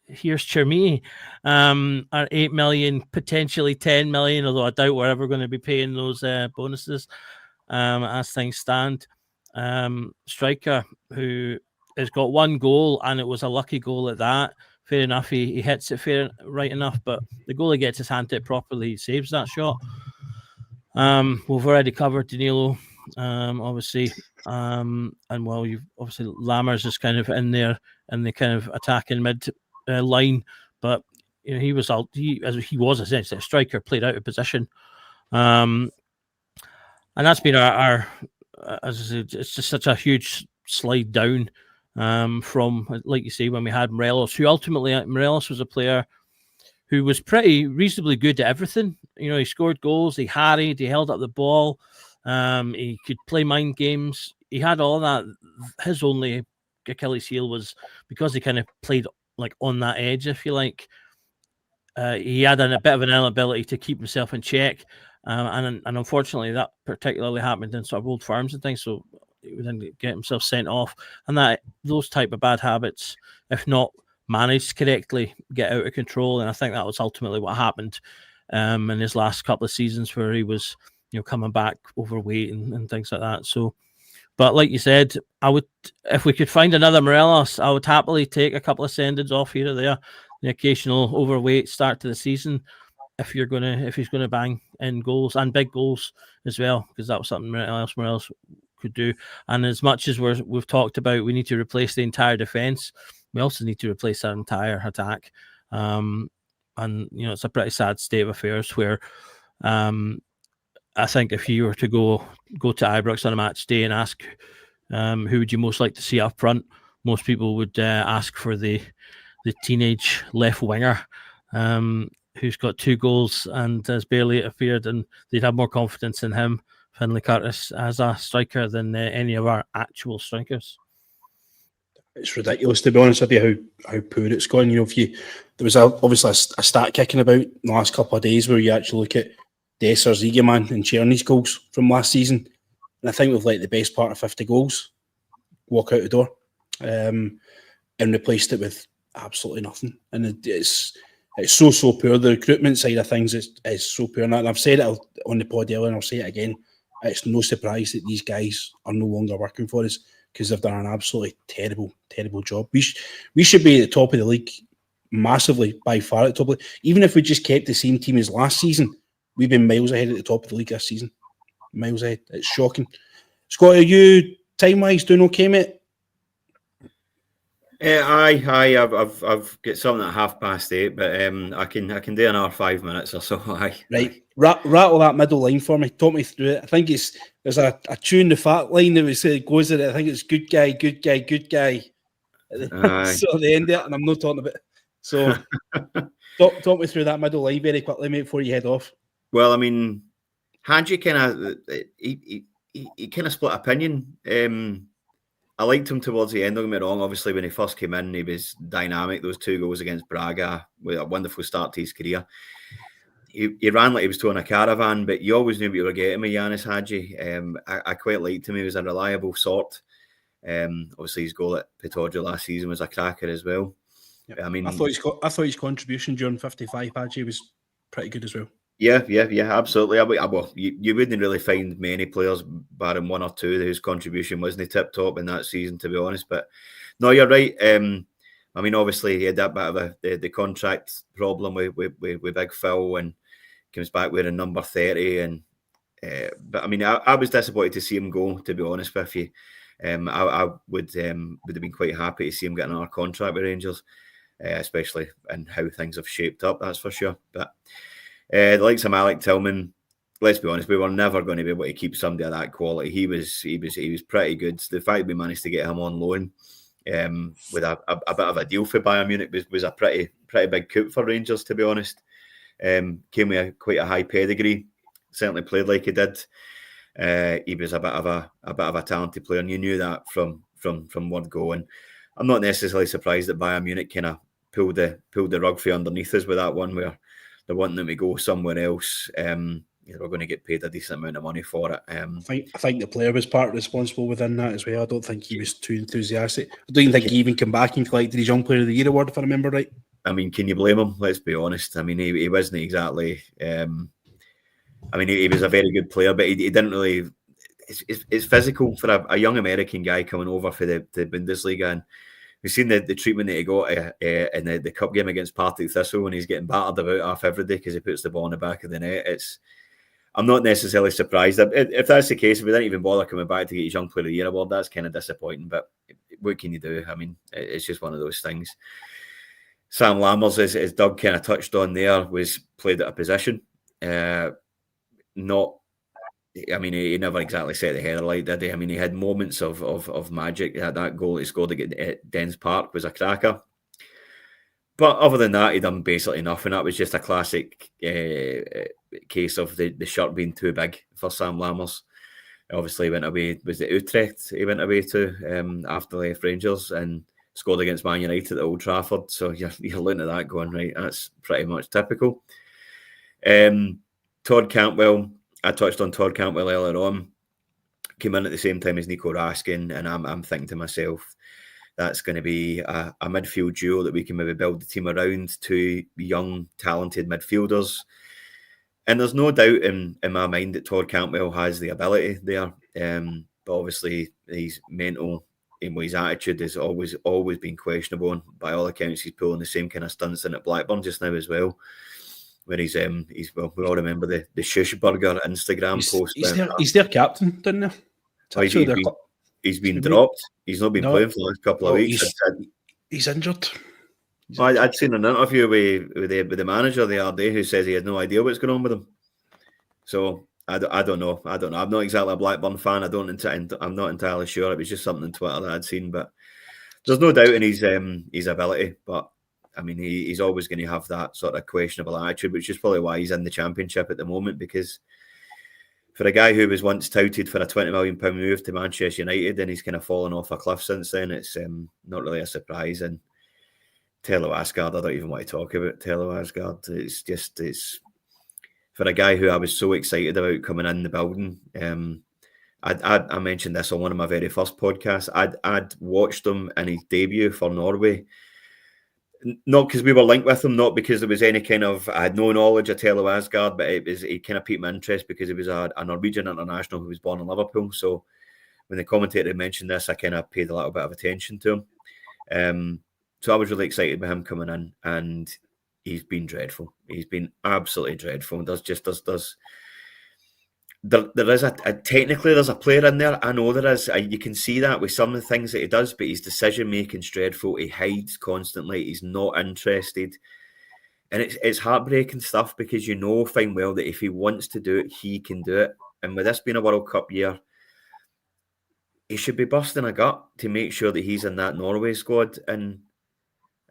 Here's Chermi, at 8 million, potentially 10 million, although I doubt we're ever going to be paying those bonuses as things stand. Striker who has got one goal, and it was a lucky goal at that. Fair enough, he hits it right enough, but the goalie gets his hand to it properly, he saves that shot. We've already covered Danilo, obviously, and you've obviously Lammers is kind of in there in the kind of attacking mid line, but he was essentially a striker, played out of position, and that's been our as I said, it's just such a huge slide down from, like you say, when we had Morelos, who ultimately Morelos was a player who was pretty reasonably good at everything. He scored goals, he harried, he held up the ball, he could play mind games, he had all that. His only Achilles heel was because he kind of played on that edge, if you like. He had a bit of an inability to keep himself in check, and unfortunately that particularly happened in sort of Old Firms and things, so he would then get himself sent off, and that those type of bad habits, if not managed correctly, get out of control. And I think that was ultimately what happened in his last couple of seasons, where he was coming back overweight and things like that. So, but like you said, I would, if we could find another Morelos, I would happily take a couple of sendings off here or there, the occasional overweight start to the season, if he's gonna bang in goals and big goals as well, because that was something Morelos could do. And as much as we've talked about, we need to replace the entire defense, we also need to replace our entire attack. And it's a pretty sad state of affairs where I think if you were to go to Ibrox on a match day and ask who would you most like to see up front, most people would ask for the teenage left winger who's got 2 goals and has barely appeared, and they'd have more confidence in him, Finlay Curtis, as a striker than any of our actual strikers.
It's ridiculous, to be honest with you, how poor it's gone. There was obviously a stat kicking about in the last couple of days where you actually look at Dessers, Egeman and Cherny's goals from last season. And I think we've let the best part of 50 goals walk out the door, and replaced it with absolutely nothing. And it's so poor. The recruitment side of things is so poor. And I've said it on the pod earlier, and I'll say it again. It's no surprise that these guys are no longer working for us, because they've done an absolutely terrible job. We should be at the top of the league massively, by far at the top of the league. Even if we just kept the same team as last season, we've been miles ahead at the top of the league this season. Miles ahead. It's shocking. Scott, are you time-wise doing okay, mate?
Aye. I've got something at 8:30, but I can do another 5 minutes or so. Aye.
Right. Rattle that middle line for me. Talk me through it. I think there's a tune, the fat line that goes in it. I think it's good guy. So at the end of it, and I'm not talking about. So talk me through that middle line very quickly, mate, before you head off.
Well, I mean, Hadji kind of he kind of split opinion. I liked him towards the end, don't get me wrong. Obviously, when he first came in, he was dynamic. Those 2 goals against Braga with a wonderful start to his career. He ran like he was towing a caravan, but you always knew what you were getting with Yanis Hadji. I quite liked him. He was a reliable sort. Obviously, his goal at Pitoja last season was a cracker as well.
Yep. I mean, I thought his contribution during 55 Hadji was pretty good as well.
Yeah, absolutely. Well, you wouldn't really find many players, barring 1 or 2, whose contribution wasn't tip top in that season, to be honest. But no, you're right. I mean, obviously, he had that bit of the contract problem with Big Phil, and comes back wearing number 30. And but I mean, I was disappointed to see him go, to be honest with you. I would have been quite happy to see him get another contract with Rangers, especially in how things have shaped up. That's for sure. But the likes of Malik Tillman, let's be honest, we were never going to be able to keep somebody of that quality. He was pretty good. The fact that we managed to get him on loan with a bit of a deal for Bayern Munich was a pretty big coup for Rangers, to be honest. Came with quite a high pedigree. Certainly played like he did. He was a bit of a talented player, and you knew that from word go. And I'm not necessarily surprised that Bayern Munich kind of pulled the rug from underneath us with that one, where they're wanting them to go somewhere else. We're going to get paid a decent amount of money for it.
I think the player was part responsible within that as well. I don't think he was too enthusiastic. I don't even think he even came back and collected his Young Player of the Year award, if I remember right.
I mean, can you blame him? Let's be honest. I mean, he wasn't exactly. I mean, he was a very good player, but he didn't really. It's physical for a young American guy coming over for the Bundesliga, and we've seen the treatment that he got in the cup game against Partick Thistle when he's getting battered about half every day because he puts the ball in the back of the net. I'm not necessarily surprised. If that's the case, if we didn't even bother coming back to get his Young Player of the Year award, that's kind of disappointing. But what can you do? I mean, it's just one of those things. Sam Lammers, as Doug kind of touched on there, was played at a position. Not, I mean, he never exactly set the header light, did he? I mean, he had moments of magic. That goal he scored at Dens Park was a cracker. But other than that, he done basically nothing. That was just a classic case of the shirt being too big for Sam Lammers. Obviously, he went away. Was it Utrecht he went away to after the Rangers and scored against Man United at Old Trafford. So you're looking at that going, right, that's pretty much typical. Todd Cantwell, I touched on Todd Cantwell earlier on, came in at the same time as Nico Raskin, and I'm thinking to myself, that's going to be a midfield duo that we can maybe build the team around, 2 young, talented midfielders. And there's no doubt in my mind that Todd Cantwell has the ability there. But obviously, his mental and his attitude has always been questionable. And by all accounts, he's pulling the same kind of stunts in at Blackburn just now as well. Where he's well, we all remember the Shushburger Instagram post.
He's their captain, didn't he?
He's been dropped. He's not been playing for the last couple of weeks.
He's injured.
I'd seen an interview with the manager the other day who says he had no idea what's going on with him. So I don't know. I'm not exactly a Blackburn fan. I'm not entirely sure. It was just something on Twitter that I'd seen. But there's no doubt in his ability. But I mean, he's always going to have that sort of questionable attitude, which is probably why he's in the Championship at the moment, because for a guy who was once touted for a £20 million move to Manchester United and he's kind of fallen off a cliff since then, it's not really a surprise. And Tello Asgard, I don't even want to talk about Tello Asgard. It's for a guy who I was so excited about coming in the building. I mentioned this on one of my very first podcasts. I'd watched him in his debut for Norway. Not because we were linked with him, not because there was any kind of, I had no knowledge of Telo Asgard, but it kind of piqued my interest because he was a Norwegian international who was born in Liverpool. So when the commentator mentioned this, I kind of paid a little bit of attention to him. So I was really excited by him coming in, and he's been dreadful. He's been absolutely dreadful. There is technically there's a player in there. I know there is. You can see that with some of the things that he does, but his decision making's dreadful. He hides constantly. He's not interested, and it's heartbreaking stuff because you know fine well that if he wants to do it, he can do it. And with this being a World Cup year, he should be busting a gut to make sure that he's in that Norway squad. And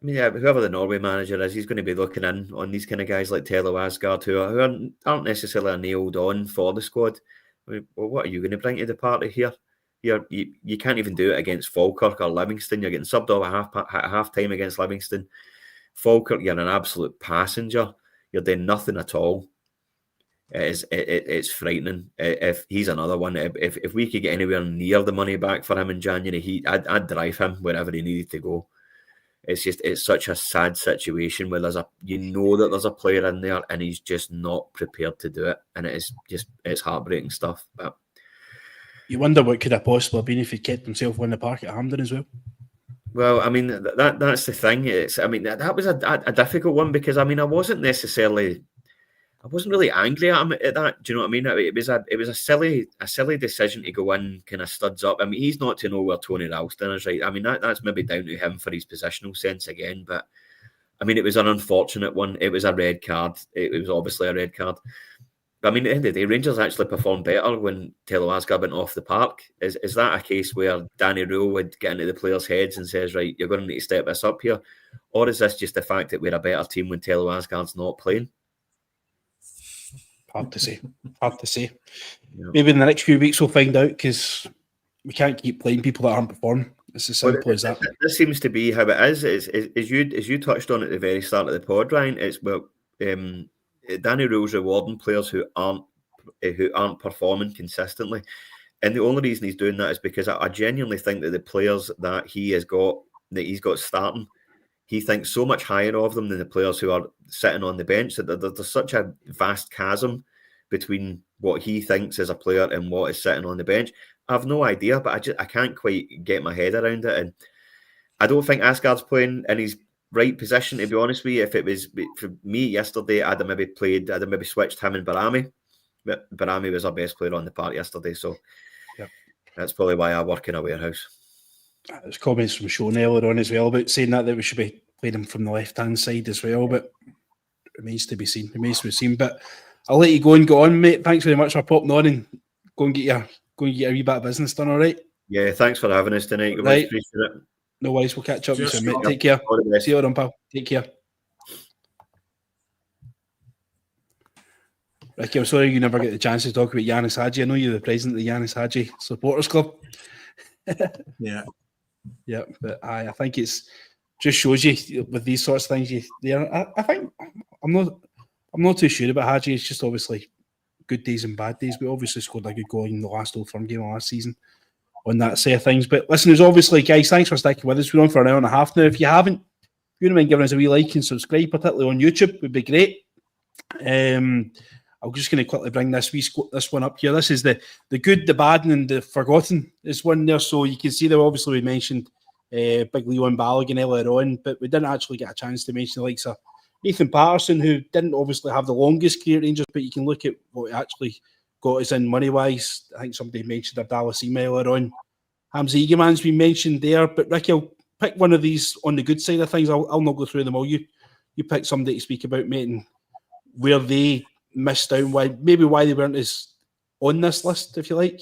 I mean, whoever the Norway manager is, he's going to be looking in on these kind of guys like Telo Asgard who aren't necessarily nailed on for the squad. I mean, well, what are you going to bring to the party here? You can't even do it against Falkirk or Livingston. You're getting subbed off at half time against Livingston. Falkirk, you're an absolute passenger. You're doing nothing at all. It's frightening. If he's another one, if we could get anywhere near the money back for him in January, I'd drive him wherever he needed to go. It's such a sad situation where you know that there's a player in there and he's just not prepared to do it, and it's heartbreaking stuff. But
you wonder what could have possibly been if he kept himself on the park at Hampden as well.
Well, I mean that's the thing. That was a difficult one because I mean I wasn't really angry at him at that. Do you know what I mean? It was a silly decision to go in kind of studs up. I mean, he's not to know where Tony Ralston is, right? I mean, that's maybe down to him for his positional sense again. But I mean, it was an unfortunate one. It was a red card. It was obviously a red card. But I mean, at the end of the day, Rangers actually performed better when Telo Asgard went off the park. Is that a case where Danny Rule would get into the players' heads and says, right, you're going to need to step this up here? Or is this just the fact that we're a better team when Telo Asgard's not playing?
Hard to say.
Yeah.
Maybe in the next few weeks we'll find out because we can't keep playing people that aren't performing. It's as simple as that.
This seems to be how it is. As you touched on at the very start of the pod, Ryan. Danny Rule's rewarding players who aren't performing consistently, and the only reason he's doing that is because I genuinely think that the players that he's got starting, he thinks so much higher of them than the players who are sitting on the bench. That there's such a vast chasm between what he thinks as a player and what is sitting on the bench. I have no idea, but I can't quite get my head around it. And I don't think Asgard's playing in his right position, to be honest with you. If it was for me yesterday, I'd have maybe switched him and Barami. But Barami was our best player on the park yesterday, so
yep. That's
probably why I work in a warehouse.
There's comments from Sean earlier on as well about saying that we should be playing him from the left-hand side as well, but remains to be seen. But I'll let you go and go on, mate. Thanks very much for popping on and go and get your wee bit of business done, all right?
Yeah, thanks for having us tonight. Right. Appreciate it.
No worries, we'll catch up with you soon, mate. Take care. See you on, pal. Take care. Ricky, I'm sorry you never get the chance to talk about Yanis Hadji. I know you're the president of the Yanis Hadji Supporters Club. Yeah, but I think it's just shows you with these sorts of things. I think I'm not too sure about Hadji. It's just obviously good days and bad days. We obviously scored a good goal in the last Old Firm game last season on that side of things. But listen, as obviously, guys, thanks for sticking with us. We're on for an hour and a half now. If you haven't, if you wouldn't mind giving us a wee like and subscribe, particularly on YouTube, would be great. I'm just going to quickly bring this one up here. This is the good, the bad, and the forgotten is one there. So you can see that obviously we mentioned Big Leon Balogun earlier on, but we didn't actually get a chance to mention the likes of Nathan Patterson, who didn't obviously have the longest career at Rangers, but you can look at what he actually got us in money-wise. I think somebody mentioned Abdallah Sima earlier on. Hamza Egerman's been mentioned there, but Ricky, I'll pick one of these on the good side of things. I'll not go through them all. You pick somebody to speak about, mate, and where they missed out, why they weren't as on this list, if you like.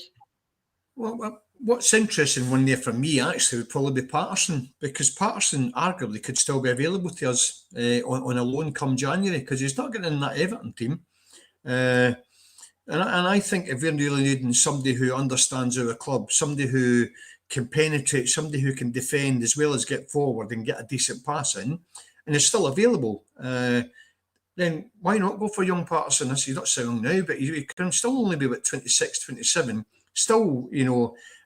Well, what's interesting one there for me actually would probably be Patterson, because Patterson arguably could still be available to us on a loan come January, because he's not getting in that Everton team. And I think if we're really needing somebody who understands our club, somebody who can penetrate, somebody who can defend as well as get forward and get a decent pass in, and is still available, then why not go for young Patterson? He's not so young now, but he can still only be about 26, 27. still,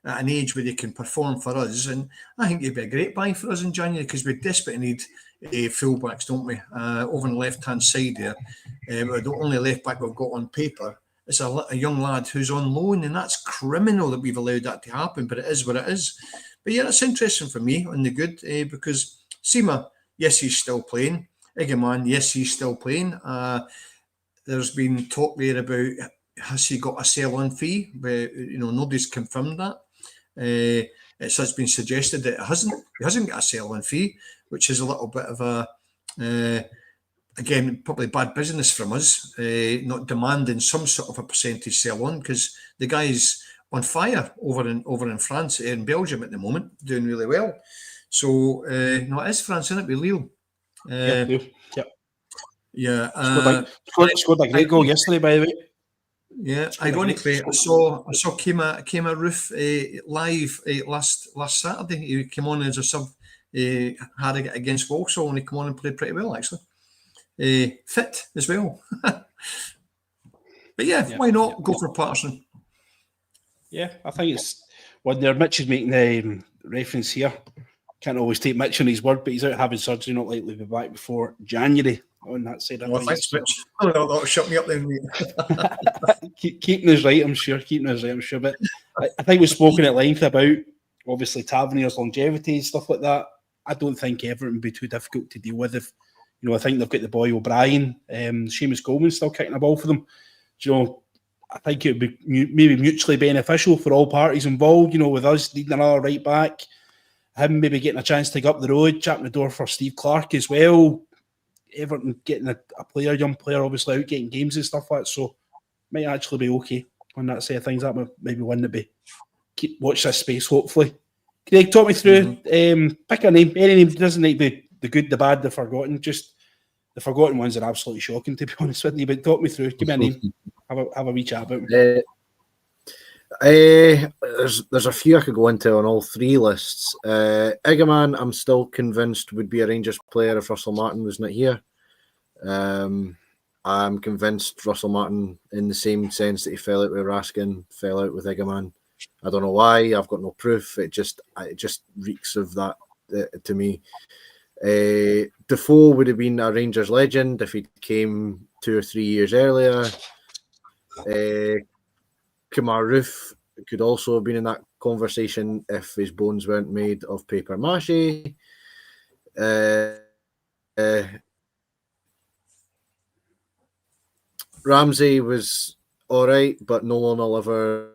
at an age where they can perform for us. And I think he'd be a great buy for us in January because we desperately need fullbacks, don't we? Over on the left-hand side there. The only left-back we've got on paper is a young lad who's on loan, and that's criminal that we've allowed that to happen, but it is what it is. But yeah, that's interesting for me on the good because Sima, yes, he's still playing. Egeman, yes, he's still playing. There's been talk there about has he got a sell-on fee? But, nobody's confirmed that. It's has been suggested that he hasn't got a sell-on fee, which is a little bit of a again probably bad business from us, not demanding some sort of a percentage sell-on because the guy's on fire over in France, in Belgium at the moment, doing really well. So no, it is France, isn't it? With Lille. Yeah.
Scored a great goal yesterday, by the way.
Yeah, ironically, I saw Kema Roof live last Saturday. He came on as a sub Harrogate against Walsall, and he came on and played pretty well, actually. Fit as well. But yeah, why not go for Patterson?
Yeah, I think it's when Mitch is making the reference here. Can't always take Mitch on his word, but he's out having surgery, not likely to be back before January. On that side,
Thanks, Mitch. That'll shut me up then, mate.
keeping us right, I'm sure. But I think we've spoken at length about obviously Tavernier's longevity and stuff like that. I don't think Everton would be too difficult to deal with if I think they've got the boy O'Brien, Seamus Coleman still kicking a ball for them. I think it would be maybe mutually beneficial for all parties involved. With us needing another right back, him maybe getting a chance to go up the road, chapping the door for Steve Clark as well. Everton getting a young player, obviously out getting games and stuff like that, so might actually be okay on that side of things. That might maybe Wannabes watch this space, hopefully. Craig, talk me through, pick a name, any name. It doesn't need to be the good, the bad, the forgotten. Just the forgotten ones are absolutely shocking, to be honest with you, but talk me through, give me a name, have a wee chat about them.
There's a few I could go into on all three lists. Egeman, I'm still convinced would be a Rangers player if Russell Martin was not here. I'm convinced Russell Martin, in the same sense that he fell out with Raskin, fell out with Egeman. I don't know why. I've got no proof. It just reeks of that to me. Defoe would have been a Rangers legend if he came 2 or 3 years earlier. Kemar Roof could also have been in that conversation if his bones weren't made of paper mache. Ramsey was all right, but no one will ever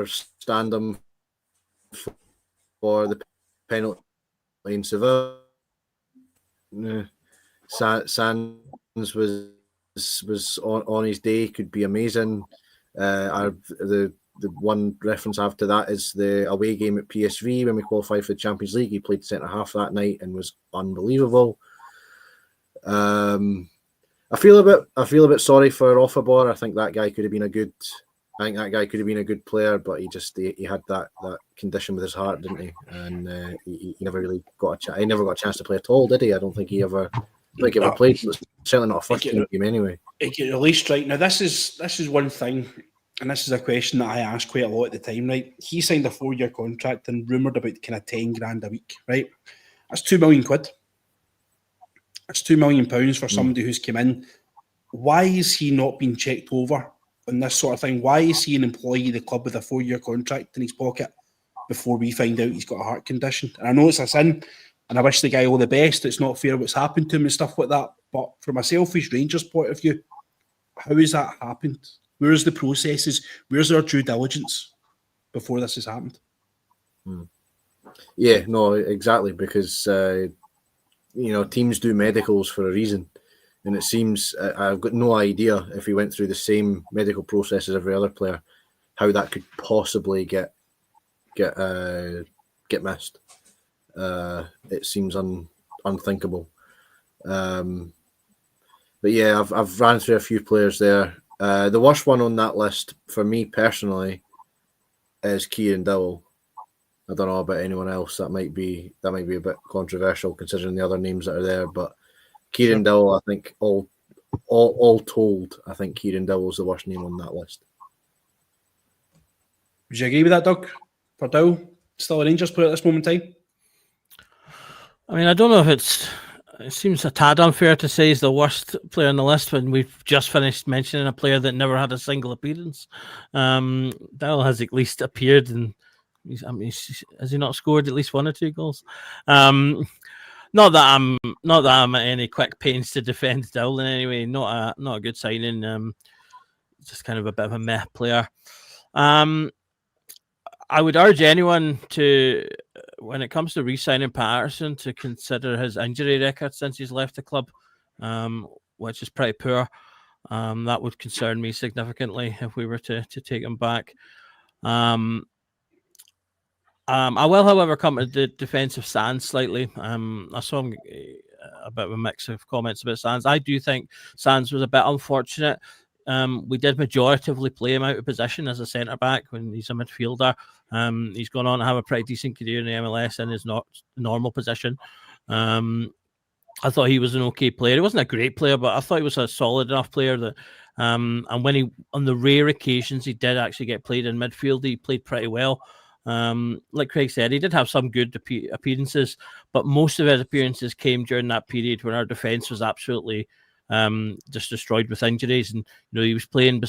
stand him for the penalty in Seville. Sands was on his day, could be amazing. The one reference I have to that is the away game at PSV when we qualified for the Champions League. He played centre half that night and was unbelievable. I feel a bit sorry for Offabor. I think that guy could have been a good player, but he had that condition with his heart, didn't he? And he never really got a chance. He never got a chance to play at all, did he? I don't think he ever played. Certainly not a first team game anyway.
It get released, right? Now this is one thing, and this is a question that I asked quite a lot at the time, right? He signed a 4-year contract and rumoured about kind of 10 grand a week, right? That's £2 million. That's £2 million for somebody who's come in. Why is he not being checked over on this sort of thing? Why is he an employee of the club with a 4-year contract in his pocket before we find out he's got a heart condition? And I know it's a sin, and I wish the guy all the best. It's not fair what's happened to him and stuff like that. But from a selfish Rangers point of view, how has that happened? Where's the processes? Where's our due diligence before this has happened?
Yeah, no, exactly, because teams do medicals for a reason, and it seems I've got no idea if he went through the same medical process as every other player, how that could possibly get missed. It seems unthinkable. But yeah, I've ran through a few players there. The worst one on that list for me personally is Kieran Dowell. I don't know about anyone else. That might be a bit controversial considering the other names that are there. But Kieran Dowell, I think all told, I think Kieran Dowell's the worst name on that list.
Would you agree with that, Doug? Purdue, still a Rangers player at this moment in time?
I mean, I don't know if it seems a tad unfair to say he's the worst player on the list when we've just finished mentioning a player that never had a single appearance. Dowell has at least appeared, and has he not scored at least 1 or 2 goals? Not that I'm at any quick pains to defend Dowell in any way. Not a good signing. Just kind of a bit of a meh player. I would urge anyone to, when it comes to re-signing Patterson, to consider his injury record since he's left the club, which is pretty poor. That would concern me significantly if we were to take him back. I will, however, come to the defence of Sands slightly. I saw a bit of a mix of comments about Sands. I do think Sands was a bit unfortunate. We did majoritively play him out of position as a centre-back when he's a midfielder. He's gone on to have a pretty decent career in the MLS in his normal position. I thought he was an okay player. He wasn't a great player, but I thought he was a solid enough player that, and when he, on the rare occasions he did actually get played in midfield, he played pretty well. Like Craig said, he did have some good appearances, but most of his appearances came during that period when our defence was absolutely just destroyed with injuries. And he was playing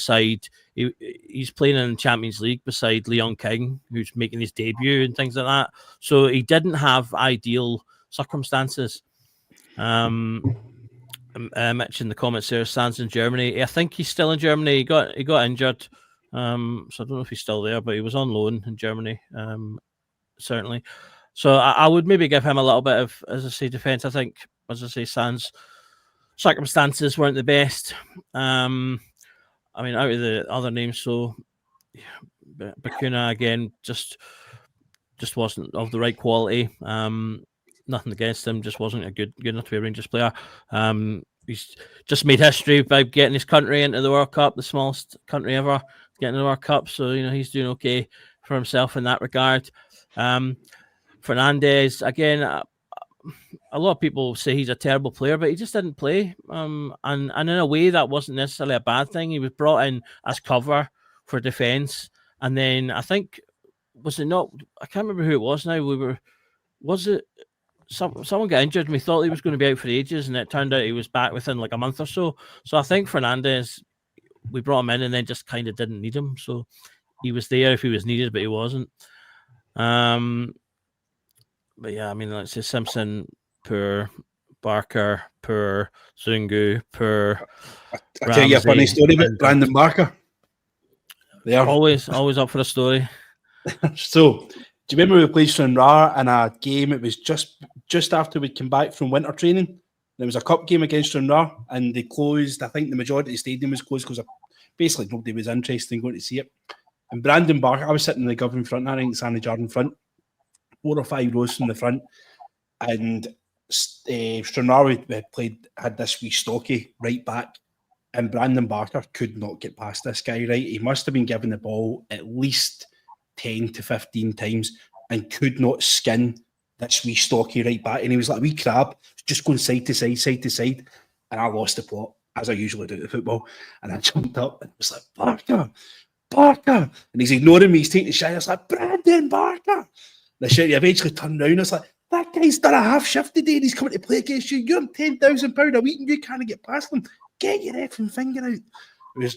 he's playing in the Champions League beside Leon King, who's making his debut and things like that. So he didn't have ideal circumstances. Mitch in the comments there, Sands in Germany. I think he's still in Germany. He got injured. So I don't know if he's still there, but he was on loan in Germany, certainly. So I would maybe give him a little bit of, as I say, defence. I think, as I say, Sands' circumstances weren't the best. I mean, out of the other names, so Bakuna again just wasn't of the right quality. Nothing against him, just wasn't a good enough to be a Rangers player. He's just made history by getting his country into the World Cup, the smallest country ever getting into the World Cup. So he's doing okay for himself in that regard. Fernandez again. A lot of people say he's a terrible player, but he just didn't play. And in a way, that wasn't necessarily a bad thing. He was brought in as cover for defence, and then I think, was it not? I can't remember who it was now. Was it someone got injured and we thought he was going to be out for ages, and it turned out he was back within like a month or so. So I think Fernandez, we brought him in and then just kind of didn't need him. So he was there if he was needed, but he wasn't. But yeah, I mean, let's say Simpson, poor. Barker, poor. Zungu, poor.
I'll tell you a funny story about Brandon Barker. They are
always up for a story.
So, do you remember we played Stranraer in a game? It was just after we'd come back from winter training. There was a cup game against Stranraer, and they closed. I think the majority of the stadium was closed because basically nobody was interested in going to see it. And Brandon Barker, I was sitting in the Govan front, I think Sandy Jordan front, 4 or 5 rows from the front, and Stranraer had this wee stocky right back, and Brandon Barker could not get past this guy, right? He must have been given the ball at least 10 to 15 times and could not skin this wee stocky right back. And he was like a wee crab, just going side to side. And I lost the plot, as I usually do at football. And I jumped up and was like, Barker. And he's ignoring me. He's taking the shot. I was like, Brandon Barker. And he eventually turned around. I was like, that guy's done a half shift today and he's coming to play against you. You're on £10,000 a week and you can't get past him. Get your effing finger out. It was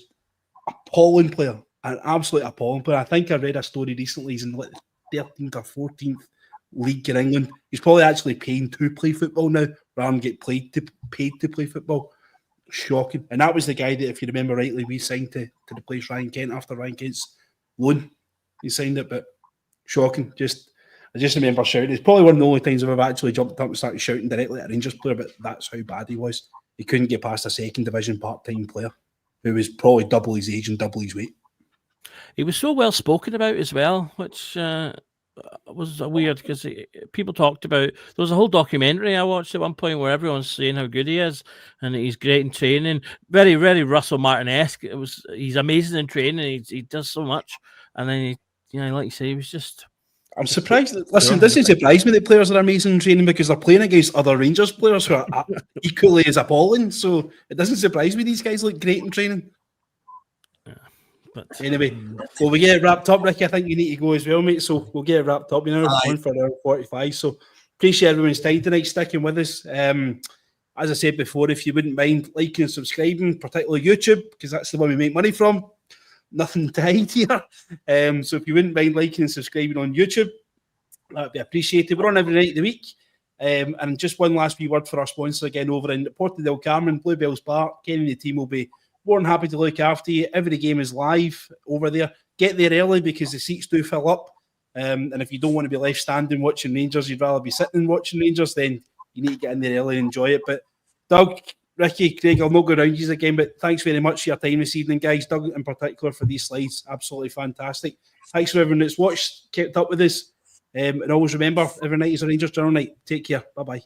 appalling player. An absolute appalling player. I think I read a story recently. He's in like the 13th or 14th league in England. He's probably actually paying to play football now rather than get paid to play football. Shocking. And that was the guy that, if you remember rightly, we signed to the place Ryan Kent after Ryan Kent's loan. He signed it, but shocking. I just remember shouting. It's probably one of the only times I've ever actually jumped up and started shouting directly at a Rangers player, but that's how bad he was. He couldn't get past a second division part-time player who was probably double his age and double his weight.
He was so well spoken about as well, which was weird because people talked about. There was a whole documentary I watched at one point where everyone's saying how good he is and he's great in training. Very, very Russell Martin-esque. He's amazing in training. He does so much, and then like you say, he was just.
I'm surprised. Listen, this doesn't surprise me that players are amazing in training because they're playing against other Rangers players who are equally as appalling. So it doesn't surprise me these guys look great in training.
But
Anyway, well, we get it wrapped up, Ricky. I think you need to go as well, mate. So we'll get it wrapped up. You know,
Aye.
on for an hour 45. So appreciate everyone's time tonight, sticking with us. As I said before, if you wouldn't mind liking and subscribing, particularly YouTube, because that's the one we make money from. Nothing to hide here. So if you wouldn't mind liking and subscribing on YouTube, that'd be appreciated. We're on every night of the week. And just one last wee word for our sponsor again over in Porta del Carmen, Bluebells Park. Kenny and the team will be more than happy to look after you. Every game is live over there. Get there early because the seats do fill up. And if you don't want to be left standing watching Rangers, you'd rather be sitting watching Rangers, then you need to get in there early and enjoy it. But Doug, Ricky, Craig, I'll not go around you again, but thanks very much for your time this evening, guys. Doug, in particular, for these slides, absolutely fantastic. Thanks for everyone that's watched, kept up with us. And always remember, every night is a Rangers Journal night. Take care. Bye-bye.